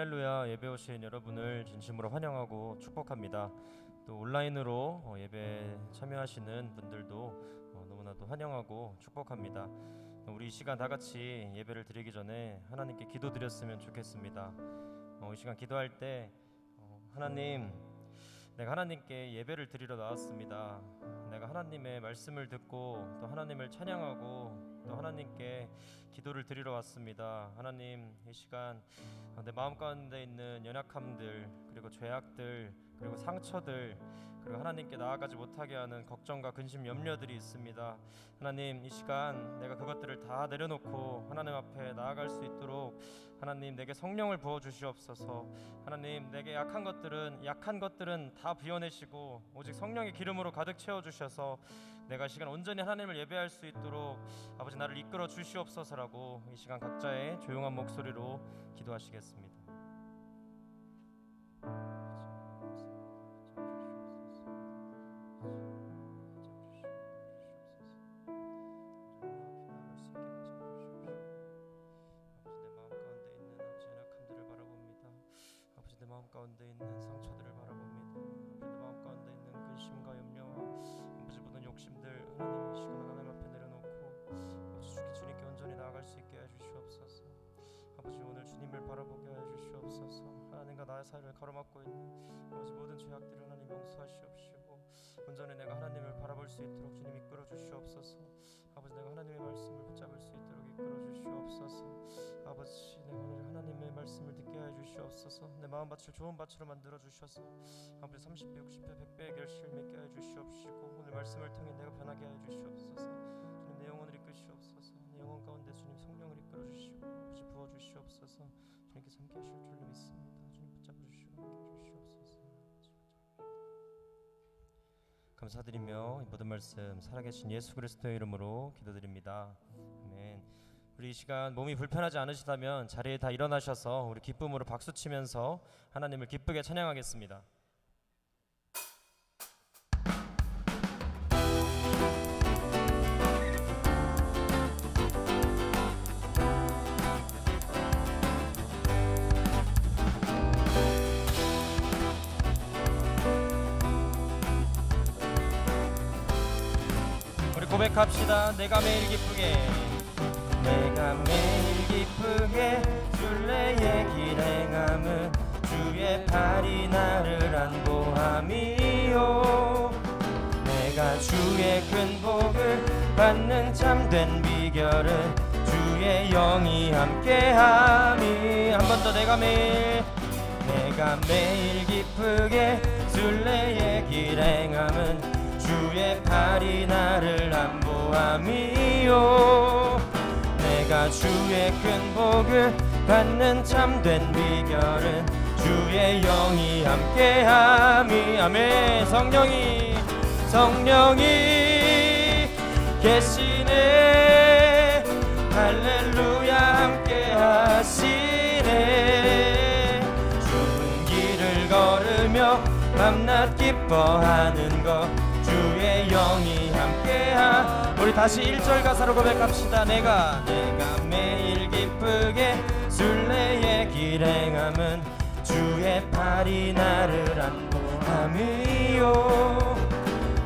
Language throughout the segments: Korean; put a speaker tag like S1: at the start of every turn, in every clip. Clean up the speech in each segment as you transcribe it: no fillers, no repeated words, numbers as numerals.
S1: 할렐루야 예배 오신 여러분을 진심으로 환영하고 축복합니다. 또 온라인으로 예배 참여하시는 분들도 너무나도 환영하고 축복합니다. 우리 이 시간 다 같이 예배를 드리기 전에 하나님께 기도드렸으면 좋겠습니다. 이 시간 기도할 때 하나님, 내가 하나님께 예배를 드리러 나왔습니다. 내가 하나님의 말씀을 듣고 또 하나님을 찬양하고 또 하나님께 기도를 드리러 왔습니다. 하나님, 이 시간 내 마음 가운데 있는 연약함들, 그리고 죄악들, 그리고 상처들, 그리고 하나님께 나아가지 못하게 하는 걱정과 근심, 염려들이 있습니다. 하나님, 이 시간 내가 그것들을 다 내려놓고 하나님 앞에 나아갈 수 있도록 하나님 내게 성령을 부어주시옵소서. 하나님, 내게 약한 것들은 다 비워내시고 오직 성령의 기름으로 가득 채워주셔서 내가 이 시간 온전히 하나님을 예배할 수 있도록 아버지 나를 이끌어 주시옵소서라고 이 시간 각자의 조용한 목소리로 기도하시겠습니다. 가운데 있는 상처들을 바라봅니다. 내 마음 가운데 있는 근심과 염려와 아버지 모든 욕심들 하나님 이 시간 하나님 앞에 내려놓고 아버지 주님께 온전히 나아갈 수 있게 해주시옵소서. 아버지 오늘 주님을 바라보게 해주시옵소서. 하나님과 나의 사이를 가로막고 있는 아버지 모든 죄악들을 하나님 용서하시옵시고 온전히 내가 하나님을 바라볼 수 있도록 주님 이끌어 주시옵소서. 아버지 내가 하나님의 말씀을 붙잡을 수 있도록 이끌어 주시옵소서. 아버지 내가 오늘 하나님의 말씀을 듣게 해 주시옵소서. 내 마음밭을 좋은 밭으로 만들어 주셔서 아버지 30배, 60배, 100배의 결실을 맺게 해 주시옵시고 오늘 말씀을 통해 내가 변하게 해 주시옵소서. 주님 내 영혼을 이끄시옵소서. 내 영혼 가운데 주님 성령을 이끌어 주시고 아버지 부어 주시옵소서. 주님께서 함께 하실 줄로 믿습니다. 주님 붙잡아 주시고 함께 해 주시옵소서. 감사드리며 이 모든 말씀 살아계신 예수 그리스도의 이름으로 기도드립니다. 아멘. 우리 이 시간 몸이 불편하지 않으시다면 자리에 다 일어나셔서 우리 기쁨으로 박수치면서 하나님을 기쁘게 찬양하겠습니다. 우리 고백합시다. 내가 매일 기쁘게, 내가 매일 기쁘게 순례의 길 행함은 주의 팔이 나를 안보함이요. 내가 주의 큰 복을 받는 참된 비결은 주의 영이 함께함이. 한 번 더. 내가 매일 기쁘게 순례의 길 행함은 주의 팔이 나를 안보함이요. 내가 주의 큰 복을 받는 참된 비결은 주의 영이 함께함이. 아멘. 성령이 계시네. 할렐루야 함께하시네. 좁은 길을 걸으며 밤낮 기뻐하는 것 주의 영이 함께하. 우리 다시 1절 가사로 고백합시다. 내가 매일 기쁘게 순례의 길 행함은 주의 팔이 나를 안보함이요.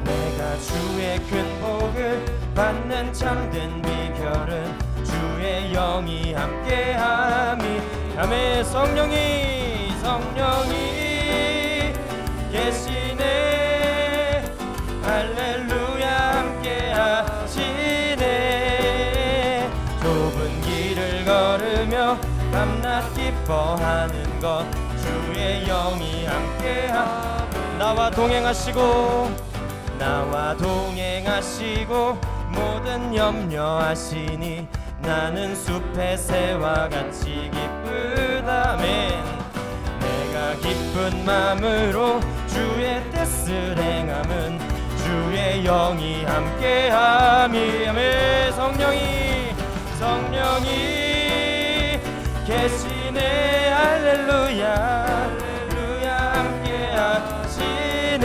S1: 내가 주의 큰 복을 받는 참된 비결은 주의 영이 함께함이. 아멘. 성령이 계시네. 할렐루야 함께하시네. 좁은 길을 걸으며 밤낮 기뻐하는 것 주의 영이 함께하. 나와 동행하시고 모든 염려하시니 나는 숲의 새와 같이 기쁘다. 아멘. 내가 기쁜 마음으로 주의 뜻을 행함은 주의 영이 함께함이. 아멘. 성령이 계시네. 할렐루야 함께하시네.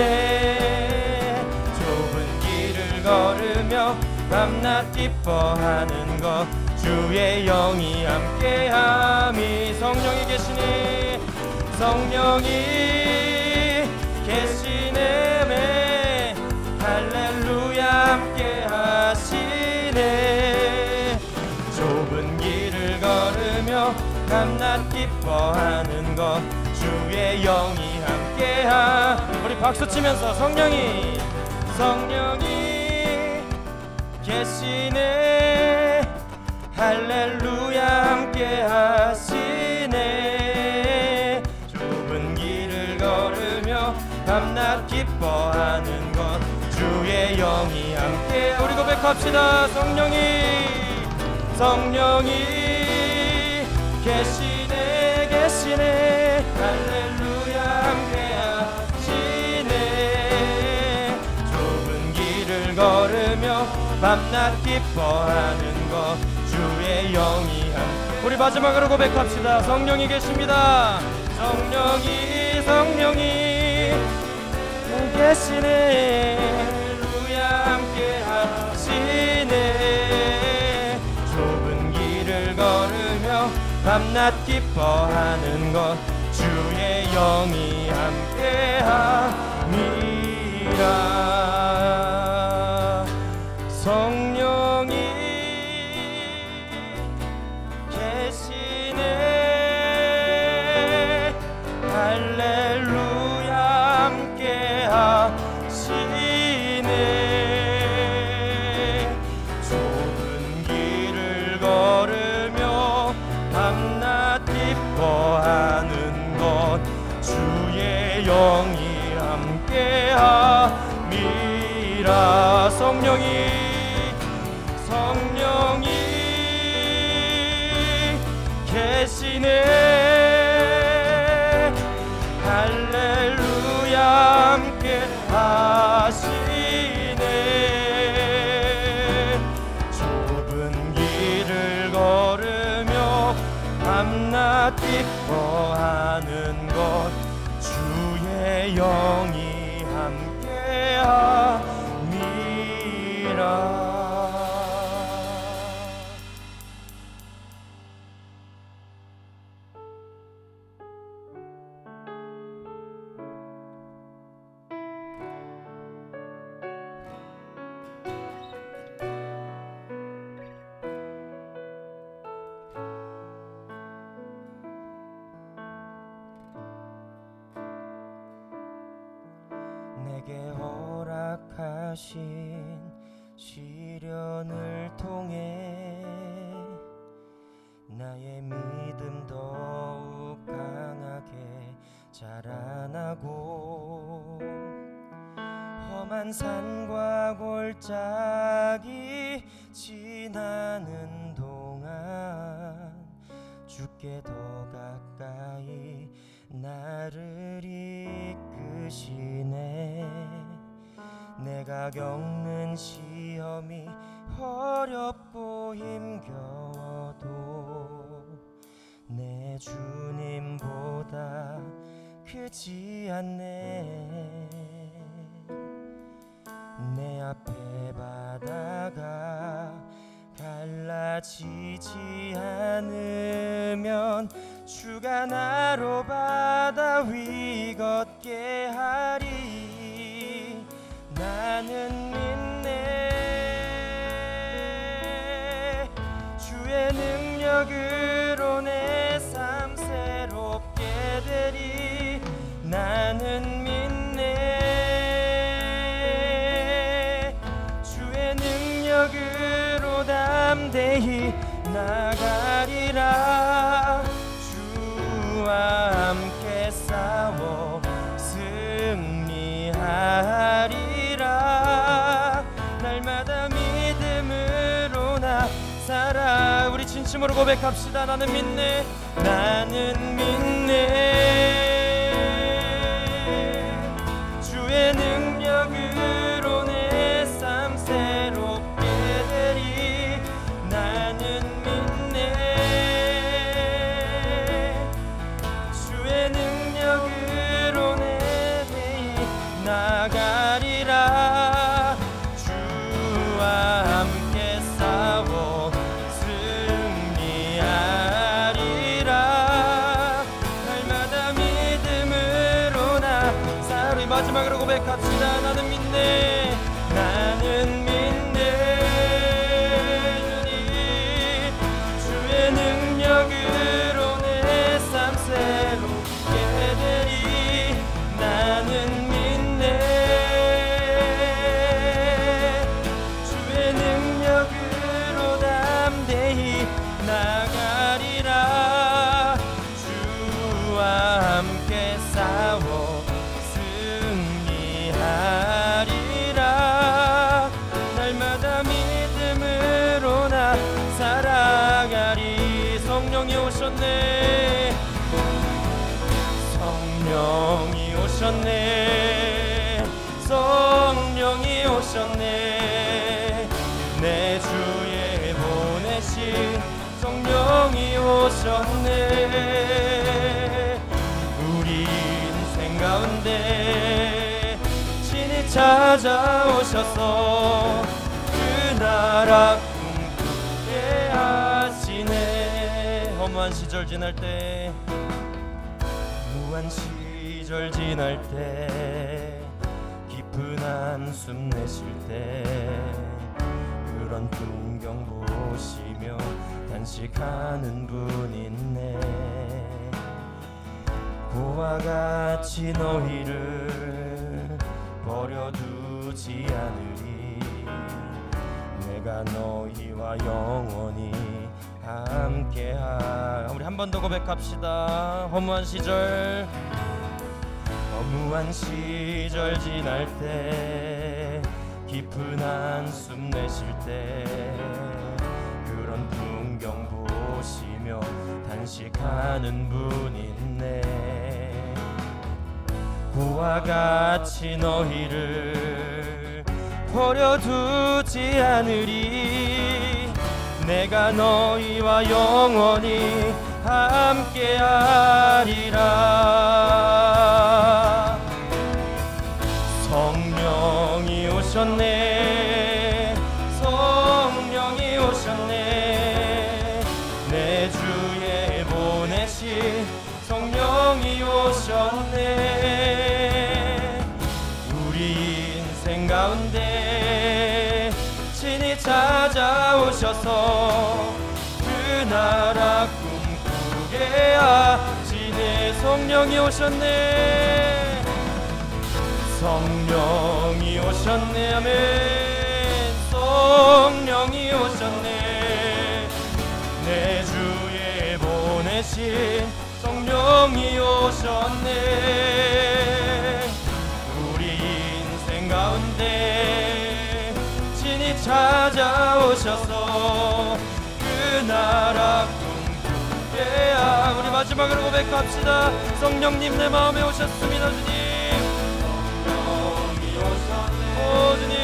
S1: 좁은 길을 걸으며 밤낮 밤낮 기뻐하는 것 주의 영이 함께함이 성령이 계시니 성령이 계시네 할렐루야 함께하시네 좁은 길을 걸으며 밤낮 기뻐하는 것 주의 영이 함께함 우리 박수치면서 성령이 계시네 할렐루야 함께하시네 좁은 길을 걸으며 밤낮 기뻐하는 것 주의 영이 함께 우리 고백합시다 성령이 계시네 할렐루야 함께하시네 좁은 길을 걸으며 밤낮 기뻐하는 것 주의 영이 함께 우리 마지막으로 고백합시다 성령이 계십니다 성령이 계시네 할렐루야 함께하시네 좁은 길을 걸으며 밤낮 기뻐하는 것 주의 영이 함께함이라 성령이 계시네 할렐루야 함께하시네 좁은 길을 걸으며 밤낮 기뻐하는 것 주의 영이 함께함이라 성령이 계시네 할렐루야 함께하시네 좁은 길을 걸으며 밤낮 기뻐하는 것 주의 영이 함께함이라 내게 허락하신 시련을 통해 나의 믿음 더욱 강하게 자라나고 험한 산과 골짜기 지나는 동안 주께 더 가까이 나를 이끄시네 내가 겪는 시험이 어렵고 힘겨워도 내 주님보다 크지 않네 내 앞에 바다가 갈라지지 않으면 주가 나로 바다 위 걷게 하리 나는 믿네 주의 능력으로 내 삶 새롭게 되리 나는 믿네 주의 능력으로 담대히 나가리라 주와 함께 싸워 승리하리라 날마다 믿음으로 나 살아 우리 진심으로 고백합시다 나는 믿네 주의 능력으로 내 삶 새롭게 되리 나는 믿네 주의 능력으로 내 데이 나가리라 주와 함께 고백합시다. 나는 믿네, 나는 믿네. 주님 주의 능력으로 내 삶 새롭게 되리. 나는 믿네, 주의 능력으로 담대히 나가리라. 주와 함께 싸워 승리하리라. 날마다 믿음으로 나 살아가리. 성령이 오셨네, 성령이 오셨네, 성령이 오셨네. 내 주에 보내신 성령이 오셨네. 우리 인생 가운데 친히 찾아오셔서 그 나라 꿈꾸게 하시네. 허무한 시절 지날 때, 무한 시절 지날 때, 깊은 한숨 내쉴 때, 그런 풍경 보시며 단식하는 분 있네. 그와 같이 너희를 버려두지 않으리. 내가 너희와 영원히 함께하. 우리 한 번 더 고백합시다. 허무한 시절, 허무한 시절 지날 때, 깊은 한숨 내쉴 때, 그런 풍경 보시며 단식하는 분 있네. 그와 같이 너희를 버려두지 않으리. 내가 너희와 영원히 함께하리라. 성령이 오셨네, 성령이 오셨네. 내 주에 보내신 성령이 오셨네. 우리 인생 가운데 친히 찾아오셔서 그 나라 꿈꾸게 하시네. 성령이 오셨네, 성령이 오셨네. 아멘. 성령이 오셨네. 내 주에 보내신 성령이 오셨네. 우리 인생 가운데 친히 찾아오셔서 그 나라 꿈꾸게 하. 우리 마지막으로 고백합시다. 성령님 내 마음에 오셨습니다. 주님, 성령이 오셨네. 오 주님,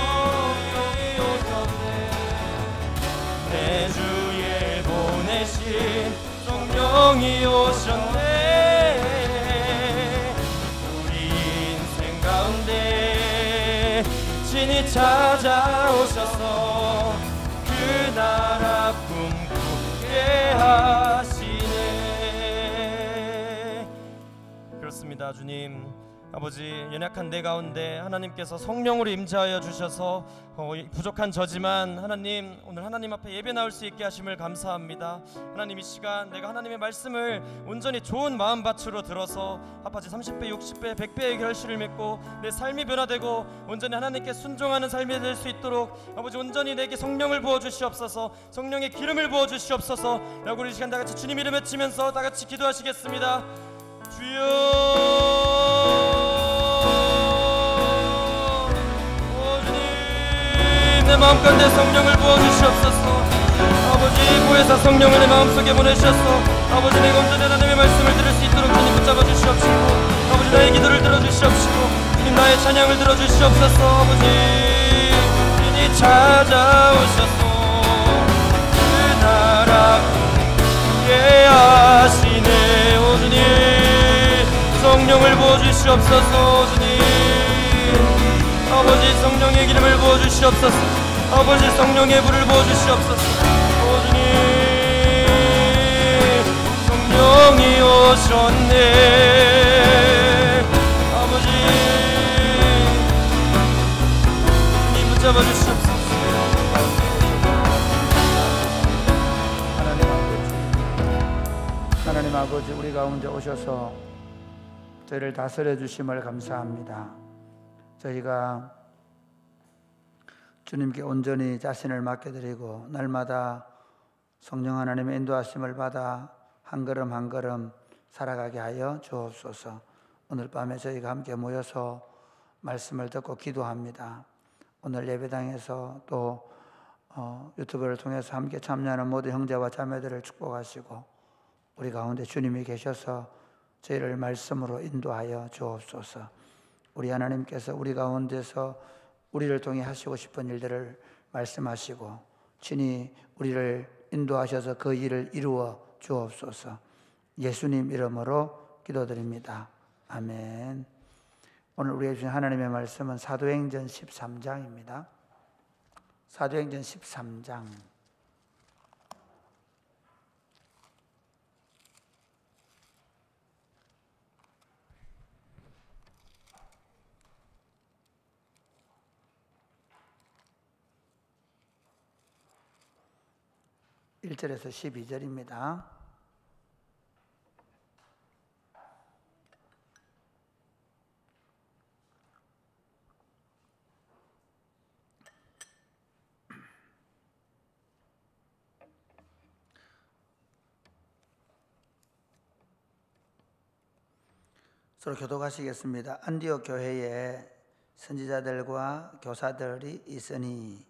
S1: 성령이 오셨네. 내 주에 보내신 성령이 오셨네. 우리 인생 가운데 친히 찾아오셔서 그 나라 꿈꾸게 하시네. 그렇습니다. 주님, 아버지, 연약한 내 가운데 하나님께서 성령으로 임재하여 주셔서 부족한 저지만 하나님, 오늘 하나님 앞에 예배 나올 수 있게 하심을 감사합니다. 하나님, 이 시간 내가 하나님의 말씀을 온전히 좋은 마음밭으로 들어서 아버지 30배, 60배, 100배의 결실을 맺고 내 삶이 변화되고 온전히 하나님께 순종하는 삶이 될 수 있도록 아버지 온전히 내게 성령을 부어주시옵소서, 성령의 기름을 부어주시옵소서. 라고 우리 시간 다같이 주님 이름 외치면서 다같이 기도하시겠습니다. 주여, 내 마음 가운데 성령을 부어주시옵소서. 아버지, 보혜사 성령을 내 마음속에 보내주셔서 아버지, 내가 온전히 하나님의 말씀을 들을 수 있도록 주님 붙잡아 주시옵시고, 아버지 나의 기도를 들어주시옵시고, 주님 나의 찬양을 들어주시옵소서. 아버지, 주님 찾아오셔서 그 나라 꿈꾸게 하시네. 오 주님, 성령을 부어주시옵소서. 주님, 아버지 성령의 기름을 부어주시옵소서. 아버지 성령의 불을 부어주시옵소서. 오 주님, 성령이 오셨네. 아버지
S2: 아버지 우리 가운데 오셔서 저희를 다스려 주심을 감사합니다. 저희가 주님께 온전히 자신을 맡겨드리고 날마다 성령 하나님의 인도하심을 받아 한 걸음 한 걸음 살아가게 하여 주옵소서. 오늘 밤에 저희가 함께 모여서 말씀을 듣고 기도합니다. 오늘 예배당에서 또 유튜브를 통해서 함께 참여하는 모든 형제와 자매들을 축복하시고 우리 가운데 주님이 계셔서 저희를 말씀으로 인도하여 주옵소서. 우리 하나님께서 우리 가운데서 우리를 통해 하시고 싶은 일들을 말씀하시고 친히 우리를 인도하셔서 그 일을 이루어 주옵소서. 예수님 이름으로 기도드립니다. 아멘. 오늘 우리에게 주신 하나님의 말씀은 사도행전 13장입니다. 사도행전 13장. (1절에서) 12절입니다. 서로 교독하시겠습니다. 안디옥 교회에 선지자들과 교사들이 있으니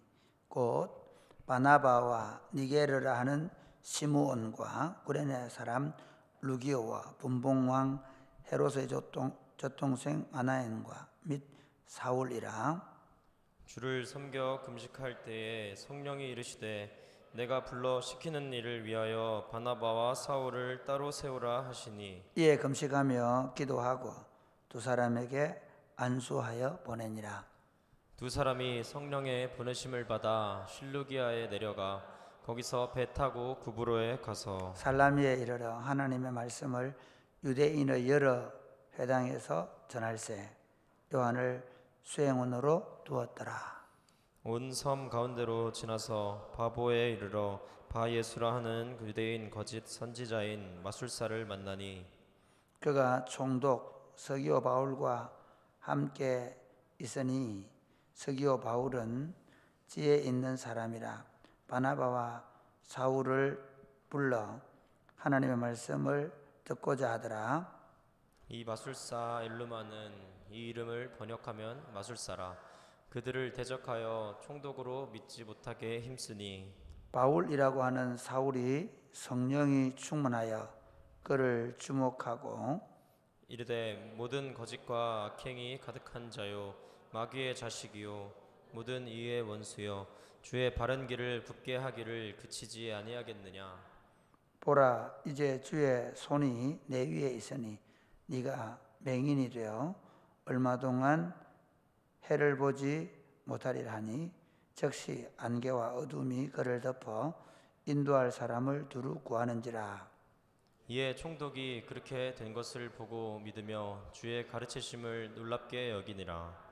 S2: 곧 바나바와 니게르라 하는 시므온과 구레네 사람 루기오와 분봉왕 헤롯의 젖동생 마나엔과 및 사울이라.
S1: 주를 섬겨 금식할 때에 성령이 이르시되 내가 불러 시키는 일을 위하여 바나바와 사울을 따로 세우라 하시니
S2: 이에 금식하며 기도하고 두 사람에게 안수하여 보내니라.
S1: 두 사람이 성령의 보내심을 받아 실루기아에 내려가 거기서 배 타고 구브로에 가서
S2: 살라미에 이르러 하나님의 말씀을 유대인의 여러 회당에서 전할세 요한을 수행원으로 두었더라.
S1: 온 섬 가운데로 지나서 바보에 이르러 바예수라 하는 유대인 거짓 선지자인 마술사를 만나니
S2: 그가 총독 서기오 바울과 함께 있으니 서기오 바울은 지혜 있는 사람이라 바나바와 사울을 불러 하나님의 말씀을 듣고자 하더라.
S1: 이 마술사 엘루마는 이 이름을 번역하면 마술사라. 그들을 대적하여 총독으로 믿지 못하게 힘쓰니
S2: 바울이라고 하는 사울이 성령이 충만하여 그를 주목하고
S1: 이르되 모든 거짓과 악행이 가득한 자요 마귀의 자식이요 모든 이의 원수요 주의 바른 길을 굽게 하기를 그치지 아니하겠느냐.
S2: 보라 이제 주의 손이 내 위에 있으니 네가 맹인이 되어 얼마 동안 해를 보지 못하리라 하니 즉시 안개와 어둠이 그를 덮어 인도할 사람을 두루 구하는지라.
S1: 이에 총독이 그렇게 된 것을 보고 믿으며 주의 가르치심을 놀랍게 여기니라.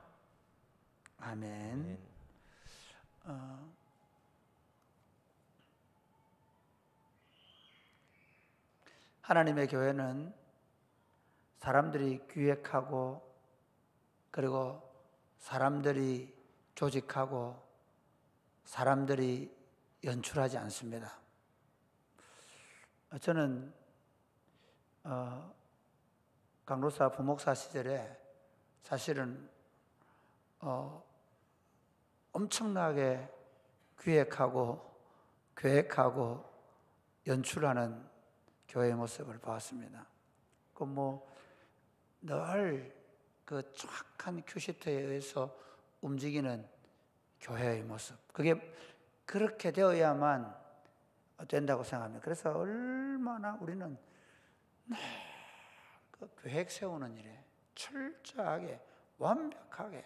S2: 아멘. 하나님의 교회는 사람들이 기획하고 그리고 사람들이 조직하고 사람들이 연출하지 않습니다. 저는 강로사 부목사 시절에 사실은 엄청나게 기획하고 계획하고 연출하는 교회의 모습을 보았습니다. 늘 그 정확한 큐시트에 의해서 움직이는 교회의 모습. 그게 그렇게 되어야만 된다고 생각합니다. 그래서 얼마나 우리는 그 계획 세우는 일에 철저하게 완벽하게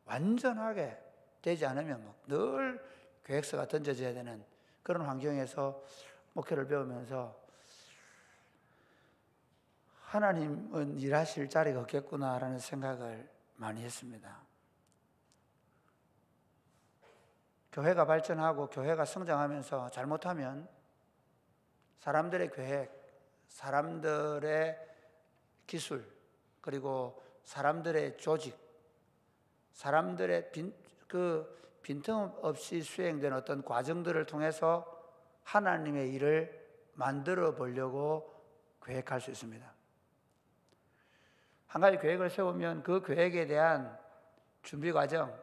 S2: 완전하게 되지 않으면 늘 계획서가 던져져야 되는 그런 환경에서 목회를 배우면서 하나님은 일하실 자리가 없겠구나라는 생각을 많이 했습니다. 교회가 발전하고 교회가 성장하면서 잘못하면 사람들의 계획, 사람들의 기술, 그리고 사람들의 조직, 사람들의 빈틈없이 수행된 어떤 과정들을 통해서 하나님의 일을 만들어 보려고 계획할 수 있습니다. 한 가지 계획을 세우면 그 계획에 대한 준비 과정,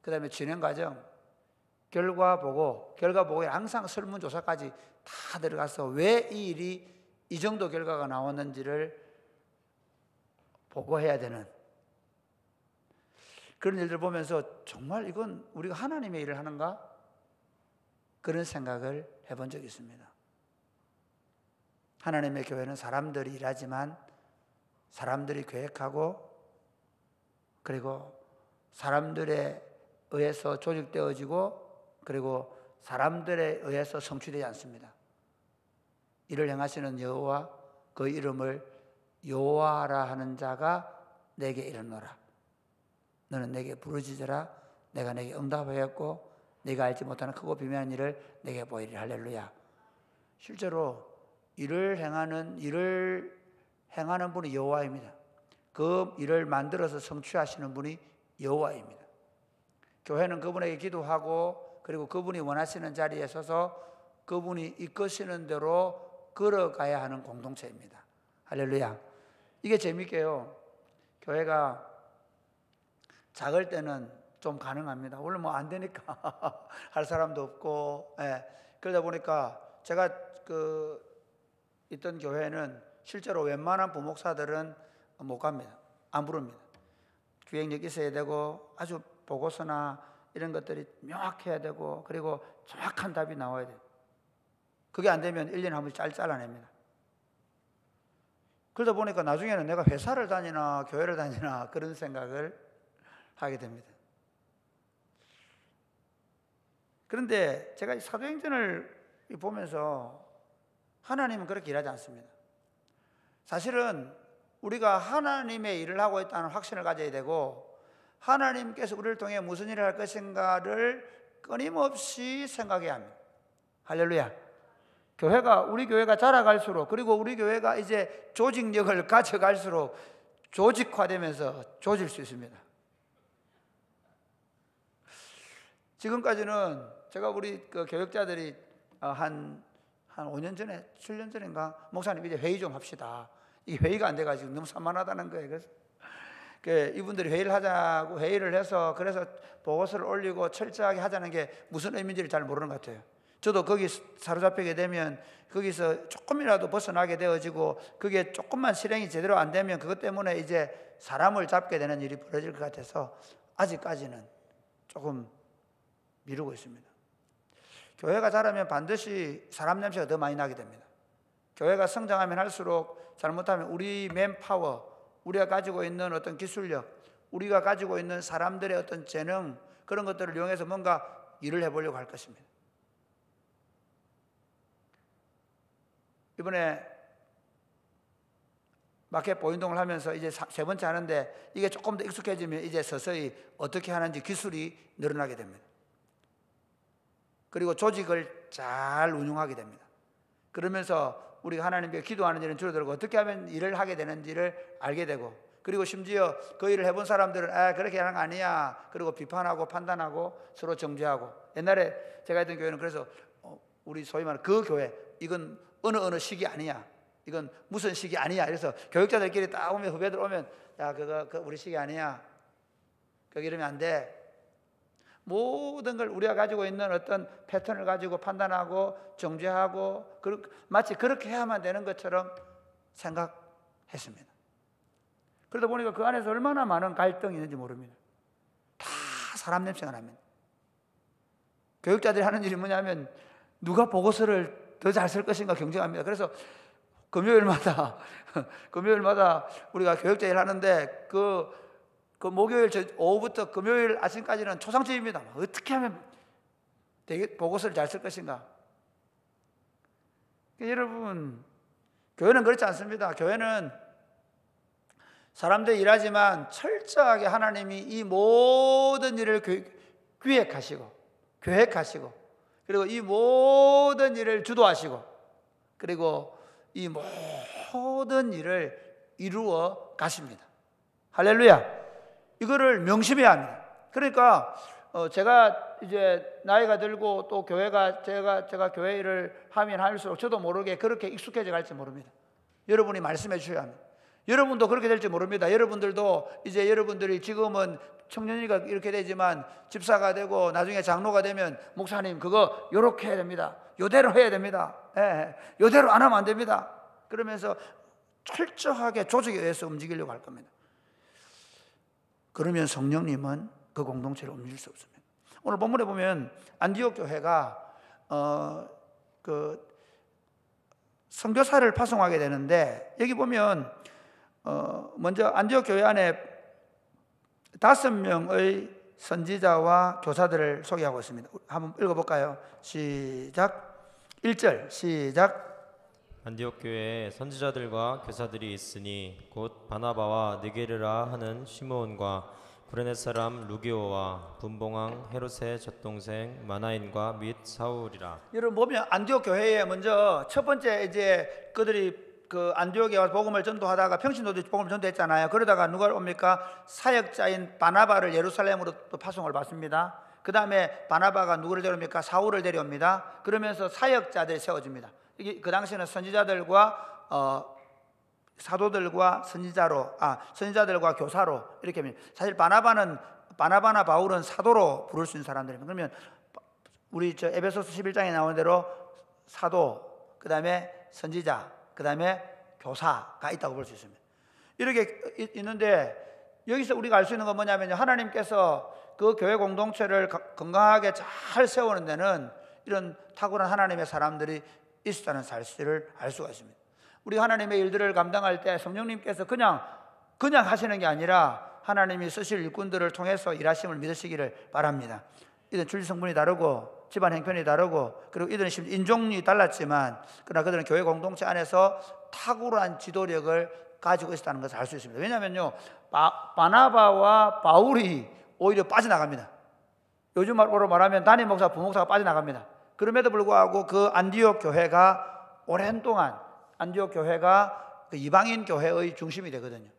S2: 그 다음에 진행 과정, 결과 보고에 항상 설문조사까지 다 들어가서 왜 이 일이 이 정도 결과가 나왔는지를 보고해야 되는 그런 일들 보면서 정말 이건 우리가 하나님의 일을 하는가? 그런 생각을 해본 적이 있습니다. 하나님의 교회는 사람들이 일하지만 사람들이 계획하고 그리고 사람들에 의해서 조직되어지고 그리고 사람들에 의해서 성취되지 않습니다. 이를 행하시는 여호와 그 이름을 여호와라 하는 자가 내게 이르노라. 너는 내게 부르짖으라. 내가 내게 응답하였고 네가 알지 못하는 크고 비밀한 일을 내게 보이리라. 할렐루야. 실제로 일을 행하는 분이 여호와입니다. 그 일을 만들어서 성취하시는 분이 여호와입니다. 교회는 그분에게 기도하고 그리고 그분이 원하시는 자리에 서서 그분이 이끄시는 대로 걸어가야 하는 공동체입니다. 할렐루야. 이게 재밌게요. 교회가 작을 때는 좀 가능합니다. 원래 뭐 안 되니까 할 사람도 없고, 그러다 보니까 제가 있던 교회는 실제로 웬만한 부목사들은 못 갑니다. 안 부릅니다. 기획력 있어야 되고 아주 보고서나 이런 것들이 명확해야 되고 그리고 정확한 답이 나와야 돼요. 그게 안 되면 1년에 한 번씩 잘라냅니다. 그러다 보니까 나중에는 내가 회사를 다니나 교회를 다니나 그런 생각을 하게 됩니다. 그런데 제가 사도행전을 보면서 하나님은 그렇게 일하지 않습니다. 사실은 우리가 하나님의 일을 하고 있다는 확신을 가져야 되고 하나님께서 우리를 통해 무슨 일을 할 것인가를 끊임없이 생각해야 합니다. 할렐루야. 우리 교회가 자라갈수록 그리고 우리 교회가 이제 조직력을 가져갈수록 조직화되면서 조질 수 있습니다. 지금까지는 제가 우리 교역자들이 한 5년 전에 7년 전인가 목사님 이제 회의 좀 합시다. 이 회의가 안 돼가지고 너무 산만하다는 거예요. 그래서 이분들이 회의를 하자고 회의를 해서 그래서 보고서를 올리고 철저하게 하자는 게 무슨 의미인지를 잘 모르는 것 같아요. 저도 거기 사로잡히게 되면 거기서 조금이라도 벗어나게 되어지고 그게 조금만 실행이 제대로 안 되면 그것 때문에 이제 사람을 잡게 되는 일이 벌어질 것 같아서 아직까지는 조금 미루고 있습니다. 교회가 자라면 반드시 사람 냄새가 더 많이 나게 됩니다. 교회가 성장하면 할수록 잘못하면 우리 맨파워, 우리가 가지고 있는 어떤 기술력, 우리가 가지고 있는 사람들의 어떤 재능 그런 것들을 이용해서 뭔가 일을 해보려고 할 것입니다. 이번에 마켓 보인동을 하면서 이제 세 번째 하는데 이게 조금 더 익숙해지면 이제 서서히 어떻게 하는지 기술이 늘어나게 됩니다. 그리고 조직을 잘 운용하게 됩니다. 그러면서 우리가 하나님께 기도하는 일은 줄어들고 어떻게 하면 일을 하게 되는지를 알게 되고 그리고 심지어 그 일을 해본 사람들은 그렇게 하는 거 아니야. 그리고 비판하고 판단하고 서로 정죄하고 옛날에 제가 했던 교회는 그래서 우리 소위 말하는 그 교회 이건 어느 시기 아니야. 이건 무슨 시기 아니야. 그래서 교육자들끼리 딱 오면 후배들 오면 야 그거 우리 시기 아니야. 거기 이러면 안 돼. 모든 걸 우리가 가지고 있는 어떤 패턴을 가지고 판단하고 정죄하고 마치 그렇게 해야만 되는 것처럼 생각했습니다. 그러다 보니까 그 안에서 얼마나 많은 갈등이 있는지 모릅니다. 다 사람 냄새가 납니다. 교육자들이 하는 일이 뭐냐면 누가 보고서를 더 잘 쓸 것인가 경쟁합니다. 그래서 금요일마다 우리가 교육자 일 하는데 그 목요일 오후부터 금요일 아침까지는 초상집입니다. 어떻게 하면 되게 보고서를 잘 쓸 것인가. 여러분 교회는 그렇지 않습니다. 교회는 사람들이 일하지만 철저하게 하나님이 이 모든 일을 기획하시고 계획하시고 그리고 이 모든 일을 주도하시고 그리고 이 모든 일을 이루어 가십니다. 할렐루야. 이거를 명심해야 합니다. 그러니까 제가 이제 나이가 들고 또 교회가 제가 교회 일을 하면 할수록 저도 모르게 그렇게 익숙해져 갈지 모릅니다. 여러분이 말씀해 주셔야 합니다. 여러분도 그렇게 될지 모릅니다. 여러분들도 이제 여러분들이 지금은 청년이가 이렇게 되지만 집사가 되고 나중에 장로가 되면 목사님 그거 요렇게 해야 됩니다. 요대로 해야 됩니다. 예, 요대로 안 하면 안 됩니다. 그러면서 철저하게 조직에 의해서 움직이려고 할 겁니다. 그러면 성령님은 그 공동체를 움직일 수 없습니다. 오늘 본문에 보면 안디옥 교회가 그 선교사를 파송하게 되는데 여기 보면 먼저 안디옥 교회 안에 5명의 선지자와 교사들을 소개하고 있습니다. 한번 읽어볼까요? 시작. 1절 시작.
S1: 안디옥 교회에 선지자들과 교사들이 있으니 곧 바나바와 느게르라 하는 시므온과 구레네 사람 루기오와 분봉왕 헤롯의 젖동생 마나인과 및 사울이라.
S2: 여러분 보면 안디옥 교회에 먼저 첫 번째 이제 그들이 그 안디옥에 와서 복음을 전도하다가 평신도도 복음을 전도했잖아요. 그러다가 누가 옵니까? 사역자인 바나바를 예루살렘으로 또 파송을 받습니다. 그 다음에 바나바가 누구를 데려옵니까? 사울을 데려옵니다. 그러면서 사역자들이 세워집니다. 이게 그 당시에는 선지자들과 사도들과 선지자들과 교사로 이렇게 합니다. 사실 바나바나 바울은 사도로 부를 수 있는 사람들입니다. 그러면 우리 저 에베소서 11장에 나오는 대로 사도, 그 다음에 선지자, 그 다음에 교사가 있다고 볼 수 있습니다. 이렇게 있는데 여기서 우리가 알 수 있는 건 뭐냐면 하나님께서 그 교회 공동체를 건강하게 잘 세우는 데는 이런 탁월한 하나님의 사람들이 있다는 사실을 알 수가 있습니다. 우리 하나님의 일들을 감당할 때 성령님께서 그냥 하시는 게 아니라 하나님이 쓰실 일꾼들을 통해서 일하심을 믿으시기를 바랍니다. 이들은 출신 성분이 다르고 집안 형편이 다르고 그리고 이들은 인종이 달랐지만 그러나 그들은 교회 공동체 안에서 탁월한 지도력을 가지고 있다는 것을 알 수 있습니다. 왜냐하면요, 바나바와 바울이 오히려 빠져나갑니다. 요즘 말로 말하면 담임 목사, 부목사가 빠져나갑니다. 그럼에도 불구하고 그 안디옥 교회가 오랜 동안 안디옥 교회가 그 이방인 교회의 중심이 되거든요.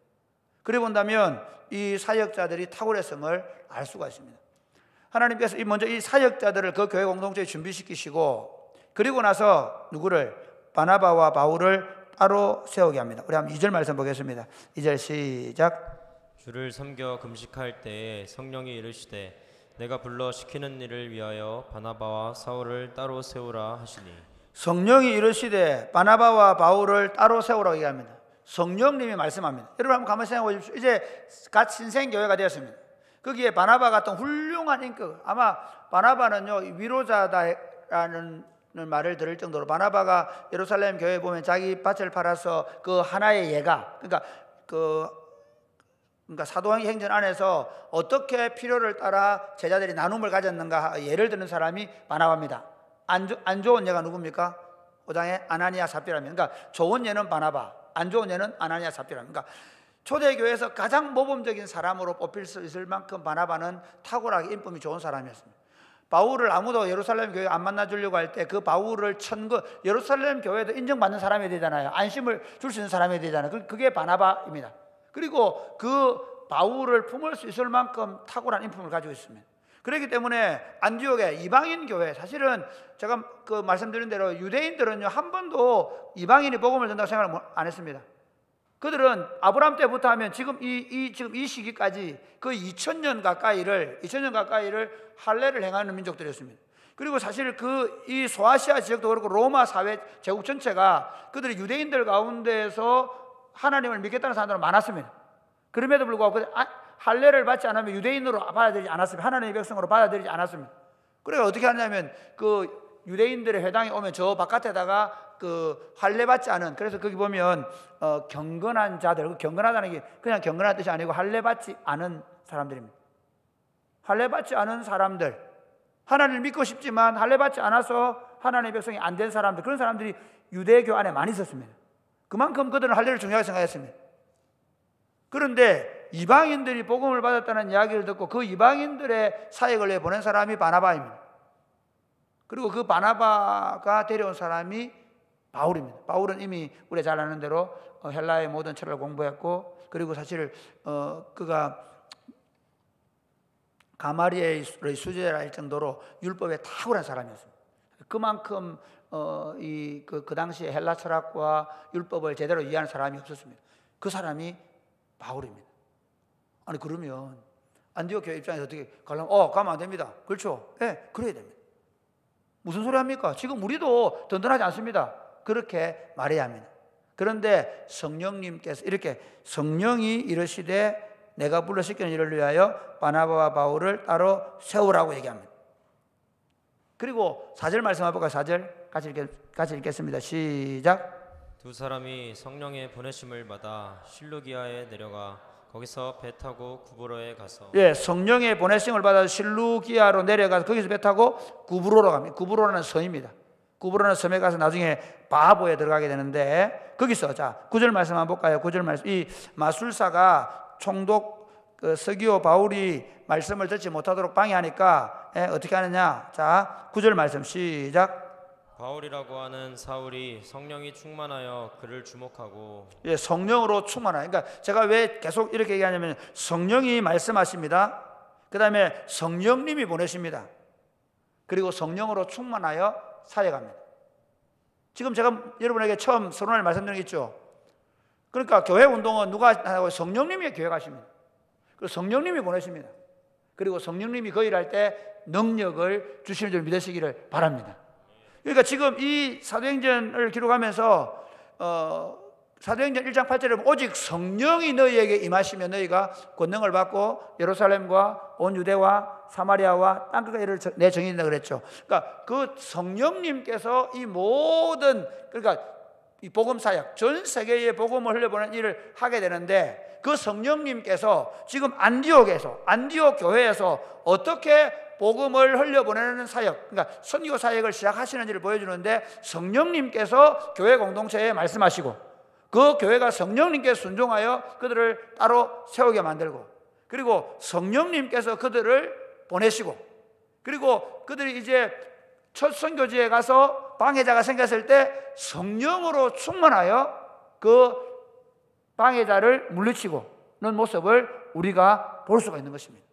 S2: 그래 본다면 이 사역자들이 탁월의 성을 알 수가 있습니다. 하나님께서 먼저 이 사역자들을 그 교회 공동체에 준비시키시고 그리고 나서 누구를? 바나바와 바울을 따로 세우게 합니다. 우리 한번 2절 말씀 보겠습니다. 2절 시작.
S1: 주를 섬겨 금식할 때에 성령이 이르시되 내가 불러 시키는 일을 위하여 바나바와 사울을 따로 세우라 하시니.
S2: 성령이 이르시되 바나바와 바울을 따로 세우라고 얘기합니다. 성령님이 말씀합니다. 여러분 한번 가만히 생각해 보십시오. 이제 갓 신생교회가 되었습니다. 거기에 바나바 같은 훌륭한 인격, 아마 바나바는요 위로자다라는 말을 들을 정도로 바나바가 예루살렘 교회에 보면 자기 밭을 팔아서 그 하나의 예가, 그러니까 사도행전 안에서 어떻게 필요를 따라 제자들이 나눔을 가졌는가 예를 드는 사람이 바나바입니다. 안 좋은 예가 누굽니까? 5장에 아나니아 삽비라입니다. 그러니까 좋은 예는 바나바, 안 좋은 예는 아나니아 삽비라입니다. 그러니까 초대교회에서 가장 모범적인 사람으로 뽑힐 수 있을 만큼 바나바는 탁월하게 인품이 좋은 사람이었습니다. 바울을 아무도 예루살렘 교회 안 만나주려고 할 때 그 바울을 예루살렘 교회도 인정받는 사람이 되잖아요. 안심을 줄 수 있는 사람이 되잖아요. 그게 바나바입니다. 그리고 그 바울을 품을 수 있을 만큼 탁월한 인품을 가지고 있습니다. 그렇기 때문에 안디옥의 이방인 교회, 사실은 제가 그 말씀드린 대로 유대인들은요 한 번도 이방인이 복음을 전다고 생각을 안 했습니다. 그들은 아브라함 때부터 하면 지금 이 시기까지 그 2000년 가까이를 할례를 행하는 민족들이었습니다. 그리고 사실 이 소아시아 지역도 그렇고 로마 사회 제국 전체가 그들이 유대인들 가운데에서 하나님을 믿겠다는 사람들은 많았습니다. 그럼에도 불구하고 할례를 받지 않으면 유대인으로 받아들이지 않았습니다. 하나님의 백성으로 받아들이지 않았습니다. 그래서 어떻게 하냐면 그 유대인들의 회당에 오면 저 바깥에다가 그 할례 받지 않은, 그래서 거기 보면 경건한 자들, 경건하다는 게 그냥 경건한 뜻이 아니고 할례 받지 않은 사람들입니다. 할례 받지 않은 사람들, 하나님을 믿고 싶지만 할례 받지 않아서 하나님의 백성이 안 된 사람들, 그런 사람들이 유대교 안에 많이 있었습니다. 그만큼 그들은 할례를 중요하게 생각했습니다. 그런데 이방인들이 복음을 받았다는 이야기를 듣고 그 이방인들의 사역을 내보낸 사람이 바나바입니다. 그리고 그 바나바가 데려온 사람이 바울입니다. 바울은 이미 우리가 잘 아는 대로 헬라의 모든 철학을 공부했고, 그리고 사실 그가 가마리엘의 수제라 할 정도로 율법에 탁월한 사람이었습니다. 그만큼 그 당시에 헬라 철학과 율법을 제대로 이해하는 사람이 없었습니다. 그 사람이 바울입니다. 아니 그러면 안디옥 교회 입장에서 어떻게 가면 안 됩니다. 그렇죠? 네, 그래야 됩니다. 무슨 소리 합니까? 지금 우리도 든든하지 않습니다. 그렇게 말해야 합니다. 그런데 성령님께서 이렇게 성령이 이르시되 내가 불러 시키는 일을 위하여 바나바와 바울을 따로 세우라고 얘기합니다. 그리고 4절 말씀 한번 볼까요? 4절 같이 읽겠습니다. 시작.
S1: 두 사람이 성령의 보내심을 받아 실루기아에 내려가 거기서 배 타고 구브로에 가서
S2: 예, 성령의 보내심을 받아 실루기아로 내려가서 거기서 배 타고 구브로로 갑니다. 구브로라는 섬입니다. 구브로라는 섬에 가서 나중에 바보에 들어가게 되는데 거기서 자 9절 말씀 한번 볼까요? 9절 말씀. 이 마술사가 총독 서기오 바울이 말씀을 듣지 못하도록 방해하니까 어떻게 하느냐? 자 9절 말씀 시작.
S1: 바울이라고 하는 사울이 성령이 충만하여 그를 주목하고
S2: 예, 성령으로 충만하여. 그러니까 제가 왜 계속 이렇게 얘기하냐면 성령이 말씀하십니다. 그 다음에 성령님이 보내십니다. 그리고 성령으로 충만하여 사역합니다. 지금 제가 여러분에게 처음 서론을 말씀드리겠죠. 그러니까 교회 운동은 누가 하고 성령님이 교회 가십니다. 그리고 성령님이 보내십니다. 그리고 성령님이 그 일할 때 능력을 주시는 줄 믿으시기를 바랍니다. 그러니까 지금 이 사도행전을 기록하면서 사도행전 1장 8절에 보면 오직 성령이 너희에게 임하시면 너희가 권능을 받고 예루살렘과 온 유대와 사마리아와 땅끝까지 이를 내 정인이다 그랬죠. 그러니까 그 성령님께서 이 모든 그러니까 이 복음 사역 전 세계에 복음을 흘려보내는 일을 하게 되는데 그 성령님께서 지금 안디옥 교회에서 어떻게 복음을 흘려보내는 사역, 그러니까 선교 사역을 시작하시는지를 보여주는데 성령님께서 교회 공동체에 말씀하시고 그 교회가 성령님께 순종하여 그들을 따로 세우게 만들고 그리고 성령님께서 그들을 보내시고 그리고 그들이 이제 첫 선교지에 가서 방해자가 생겼을 때 성령으로 충만하여 그 방해자를 물리치고는 모습을 우리가 볼 수가 있는 것입니다.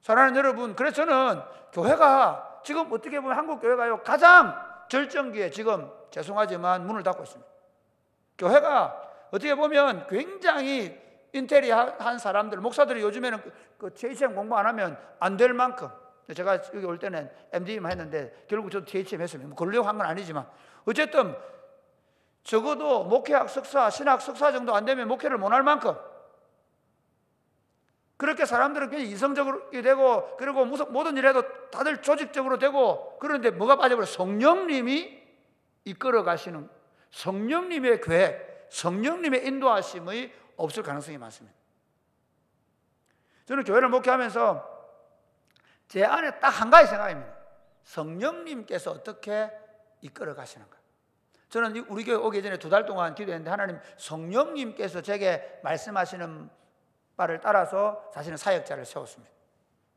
S2: 사랑하는 여러분, 그래서 저는 교회가 지금 어떻게 보면 한국 교회가요 가장 절정기에 지금 죄송하지만 문을 닫고 있습니다. 교회가 어떻게 보면 굉장히 인테리어한 사람들, 목사들이 요즘에는 그 THM 공부 안 하면 안 될 만큼 제가 여기 올 때는 MD만 했는데 결국 저도 THM 했습니다. 뭐 그러려고 한 건 아니지만 어쨌든 적어도 목회학 석사, 신학 석사 정도 안 되면 목회를 못 할 만큼 그렇게 사람들은 굉장히 이성적으로 되고 그리고 모든 일에도 다들 조직적으로 되고 그런데 뭐가 빠져버려? 성령님이 이끌어 가시는 성령님의 계획, 성령님의 인도하심이 없을 가능성이 많습니다. 저는 교회를 목회하면서 제 안에 딱 한 가지 생각입니다. 성령님께서 어떻게 이끌어 가시는가. 저는 우리 교회 오기 전에 2달 동안 기도했는데 하나님 성령님께서 제게 말씀하시는 바를 따라서 사실은 사역자를 세웠습니다.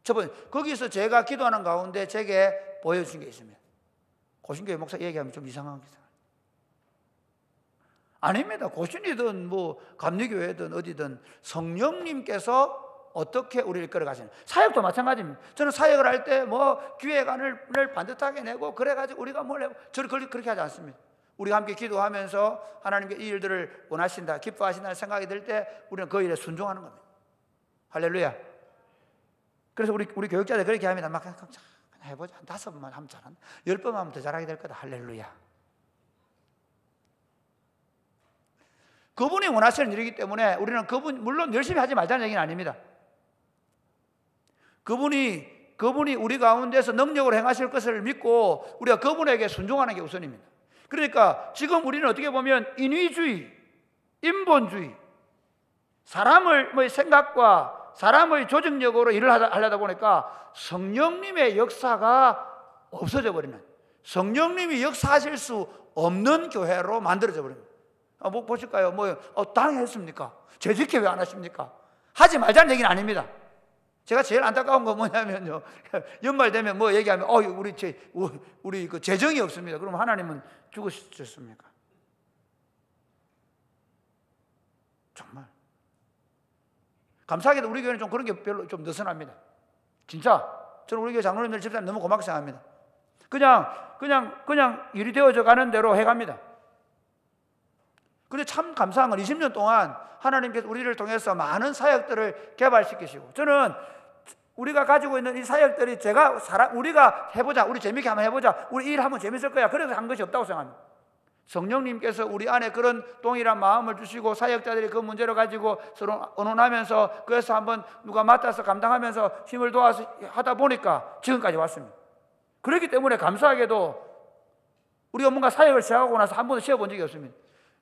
S2: 저번 거기서 제가 기도하는 가운데 제게 보여준 게 있습니다. 고신교회 목사 얘기하면 좀 이상한 게 있어요. 아닙니다. 고신이든 뭐 감리교회든 어디든 성령님께서 어떻게 우리를 끌어가시는 사역도 마찬가지입니다. 저는 사역을 할 때 뭐 기획안을 반듯하게 내고 그래가지고 우리가 뭘 내고 저는 그렇게 하지 않습니다. 우리가 함께 기도하면서 하나님께 이 일들을 원하신다, 기뻐하신다는 생각이 들 때 우리는 그 일에 순종하는 겁니다. 할렐루야. 그래서 우리 교육자들 그렇게 합니다. 막 그냥 해보자. 한 5번 하면 잘한다. 10번 하면 더 잘하게 될 거다. 할렐루야. 그분이 원하시는 일이기 때문에 우리는 물론 열심히 하지 말자는 얘기는 아닙니다. 그분이 우리 가운데서 능력으로 행하실 것을 믿고 우리가 그분에게 순종하는 게 우선입니다. 그러니까 지금 우리는 어떻게 보면 인위주의, 인본주의, 사람의 생각과 사람의 조직력으로 일을 하려다 보니까 성령님의 역사가 없어져 버리는, 성령님이 역사하실 수 없는 교회로 만들어져 버립니다. 뭐 보실까요? 당연히 했습니까? 재직회 왜 안 하십니까? 하지 말자는 얘기는 아닙니다. 제가 제일 안타까운 건 뭐냐면요, 연말 되면 뭐 얘기하면 우리 그 재정이 없습니다. 그럼 하나님은 죽으셨습니까? 정말 감사하게도 우리 교회는 좀 그런 게 별로 좀 느슨합니다. 진짜 저는 우리 교회 장로님들 집사님 너무 고맙게 생각합니다. 그냥 일이 되어져 가는 대로 해갑니다. 근데 참 감사한 건 20년 동안 하나님께서 우리를 통해서 많은 사역들을 개발시키시고, 저는 우리가 가지고 있는 이 사역들이 우리가 해보자, 우리 재밌게 한번 해보자, 우리 일하면 재밌을 거야, 그래서 한 것이 없다고 생각합니다. 성령님께서 우리 안에 그런 동일한 마음을 주시고 사역자들이 그 문제를 가지고 서로 의논하면서 그래서 한번 누가 맡아서 감당하면서 힘을 도와서 하다 보니까 지금까지 왔습니다. 그렇기 때문에 감사하게도 우리가 뭔가 사역을 시작하고 나서 한 번도 쉬어본 적이 없습니다.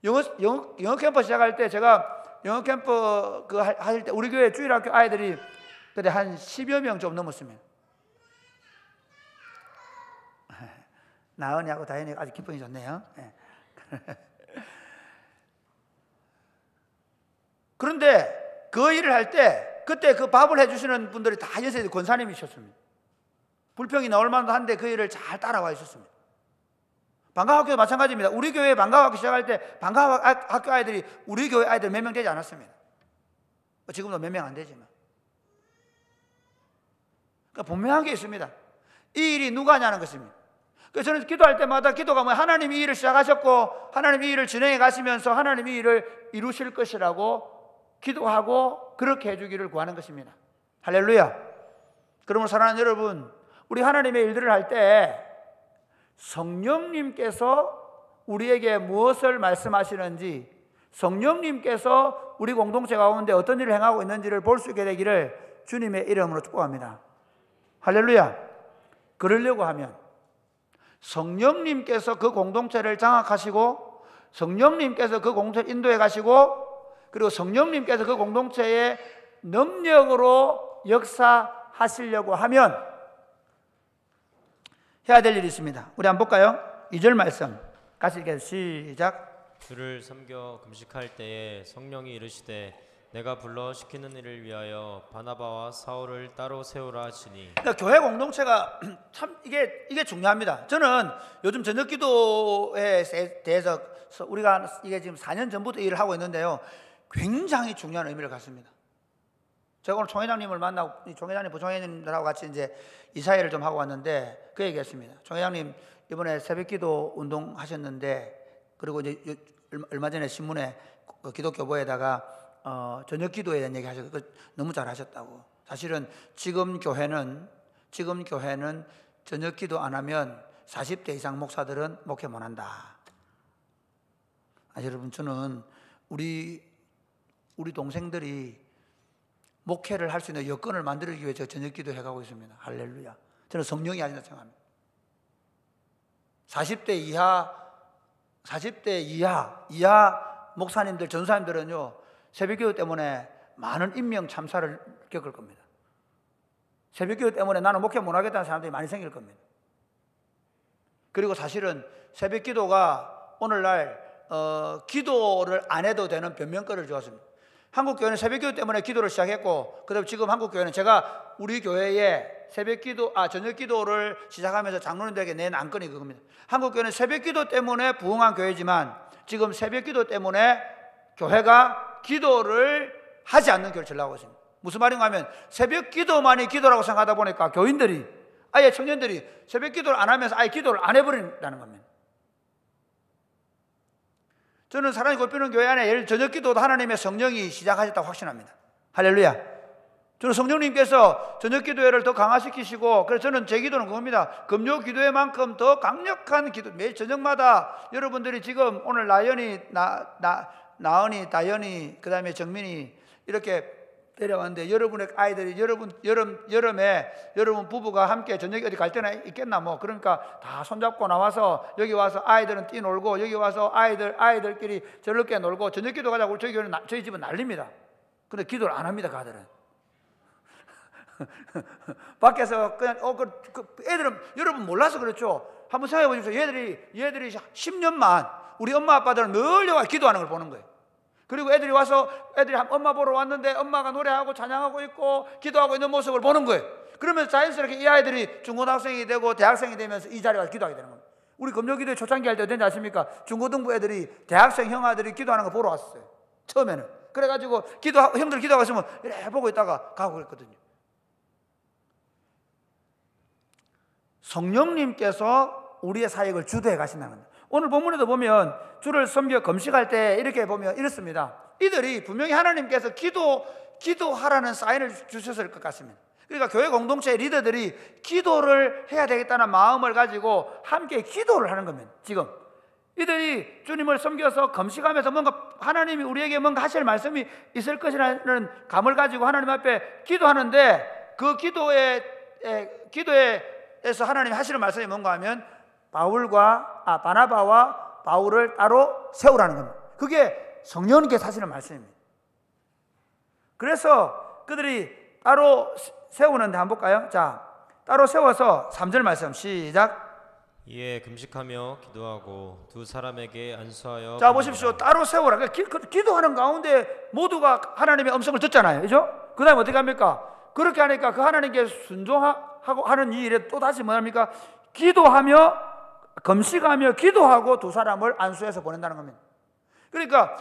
S2: 영어 캠프 시작할 때, 제가 영어 캠프 할 때 우리 교회 주일학교 아이들이 그때 한 10여 명 좀 넘었습니다. 나은이하고 다현이가 아주 기분이 좋네요. 그런데 그 일을 할 때 그때 그 밥을 해주시는 분들이 다 연세대 권사님이셨습니다. 불평이 나올 만도 한데 그 일을 잘 따라와 있었습니다. 방과학교도 마찬가지입니다. 우리 교회 방과학교 시작할 때 방과학교 아이들이 우리 교회 아이들 몇 명 되지 않았습니다. 지금도 몇 명 안 되지만. 그러니까 분명한 게 있습니다. 이 일이 누가 하냐는 것입니다. 그래서 저는 기도할 때마다 기도가 하나님이 이 일을 시작하셨고 하나님이 이 일을 진행해 가시면서 하나님이 이 일을 이루실 것이라고 기도하고 그렇게 해주기를 구하는 것입니다. 할렐루야. 그러므로 사랑하는 여러분, 우리 하나님의 일들을 할 때 성령님께서 우리에게 무엇을 말씀하시는지, 성령님께서 우리 공동체 가운데 어떤 일을 행하고 있는지를 볼 수 있게 되기를 주님의 이름으로 축복합니다. 할렐루야. 그러려고 하면 성령님께서 그 공동체를 장악하시고 성령님께서 그 공동체를 인도해 가시고 그리고 성령님께서 그 공동체의 능력으로 역사하시려고 하면 해야 될 일이 있습니다. 우리 한번 볼까요? 2절 말씀 같이 읽겠습니다. 시작.
S1: 주를 섬겨 금식할 때에 성령이 이르시되 내가 불러 시키는 일을 위하여 바나바와 사울을 따로 세우라 하시니.
S2: 그러니까 교회 공동체가 참 이게 중요합니다. 저는 요즘 저녁기도에 대해서 우리가 이게 지금 4년 전부터 일을 하고 있는데요, 굉장히 중요한 의미를 갖습니다. 제가 오늘 총회장님을 만나고 총회장님, 부총회장님들하고 같이 이제 이사회를 좀 하고 왔는데 그 얘기했습니다. 총회장님 이번에 새벽기도 운동 하셨는데, 그리고 이제 얼마 전에 신문에 기독교보에다가 저녁기도에 대한 얘기 하셨고 너무 잘하셨다고. 사실은 지금 교회는 저녁기도 안 하면 40대 이상 목사들은 목회 못 한다. 여러분, 저는 우리 동생들이 목회를 할 수 있는 여건을 만들기 위해 저녁기도 해가고 있습니다. 할렐루야. 저는 성령이 아니다 생각합니다. 40대 이하 목사님들, 전사님들은요 새벽기도 때문에 많은 인명 참사를 겪을 겁니다. 새벽기도 때문에 나는 목회 못하겠다는 사람들이 많이 생길 겁니다. 그리고 사실은 새벽기도가 오늘날 기도를 안 해도 되는 변명거리를 주었습니다. 한국교회는 새벽기도 때문에 기도를 시작했고, 그다음에 지금 한국교회는 제가 우리 교회에 저녁기도를 시작하면서 장로님들에게 낸 안건이 그겁니다. 한국교회는 새벽기도 때문에 부흥한 교회지만 지금 새벽기도 때문에 교회가 기도를 하지 않는 교회를 전락하고 있습니다. 무슨 말인가 하면 새벽기도만이 기도라고 생각하다 보니까 교인들이, 아예 청년들이 새벽기도를 안 하면서 아예 기도를 안 해버린다는 겁니다. 저는 사랑이 곱비는 교회 안에 저녁기도도 하나님의 성령이 시작하셨다고 확신합니다. 할렐루야. 저는 성령님께서 저녁기도회를 더 강화시키시고, 그래서 저는 제 기도는 그겁니다. 금요 기도회만큼 더 강력한 기도, 매일 저녁마다 여러분들이 지금 오늘 나은이, 다현이, 그 다음에 정민이 이렇게 데려왔는데, 여러분의 아이들이 여름에 여러분 부부가 함께 저녁에 어디 갈 때나 있겠나 뭐. 그러니까 다 손잡고 나와서 여기 와서 아이들은 뛰놀고 여기 와서 아이들끼리 저렇게 놀고 저녁 기도 가자고. 저희 집은 난립니다. 근데 기도를 안 합니다. 그 아들은 밖에서 그냥 애들은 여러분 몰라서 그렇죠. 한번 생각해 보십시오. 얘들이 10년만 우리 엄마 아빠들은 늘 여기 기도하는 걸 보는 거예요. 그리고 애들이 와서 애들이 엄마 보러 왔는데 엄마가 노래하고 찬양하고 있고 기도하고 있는 모습을 보는 거예요. 그러면서 자연스럽게 이 아이들이 중고등학생이 되고 대학생이 되면서 이 자리에 가서 기도하게 되는 겁니다. 우리 금요기도회 초창기 할 때 어땠는지 아십니까? 중고등부 애들이 대학생 형아들이 기도하는 거 보러 왔어요. 처음에는. 그래가지고 형들 기도하고 있으면 이래 보고 있다가 가고 그랬거든요. 성령님께서 우리의 사역을 주도해 가신다는 겁니다. 오늘 본문에도 보면 주를 섬겨 금식할 때 이렇게 보면 이렇습니다. 이들이 분명히 하나님께서 기도하라는 사인을 주셨을 것 같습니다. 그러니까 교회 공동체의 리더들이 기도를 해야 되겠다는 마음을 가지고 함께 기도를 하는 겁니다. 지금 이들이 주님을 섬겨서 금식하면서 뭔가 하나님이 우리에게 뭔가 하실 말씀이 있을 것이라는 감을 가지고 하나님 앞에 기도하는데 그 기도에서 하나님이 하시는 말씀이 뭔가 하면 바나바와 바울을 따로 세우라는 겁니다. 그게 성령님께서 하시는 말씀입니다. 그래서 그들이 따로 세우는데 한번 볼까요? 자, 따로 세워서 3절 말씀 시작.
S1: 이에 금식하며 기도하고 두 사람에게 안수하여
S2: 자, 보십시오. 따로 세우라. 기도하는 가운데 모두가 하나님의 음성을 듣잖아요. 그죠? 그 다음에 어떻게 합니까? 그렇게 하니까 그 하나님께 순종하고 하는 이 일에 또 다시 뭐합니까? 기도하며 금식하며 기도하고 두 사람을 안수해서 보낸다는 겁니다. 그러니까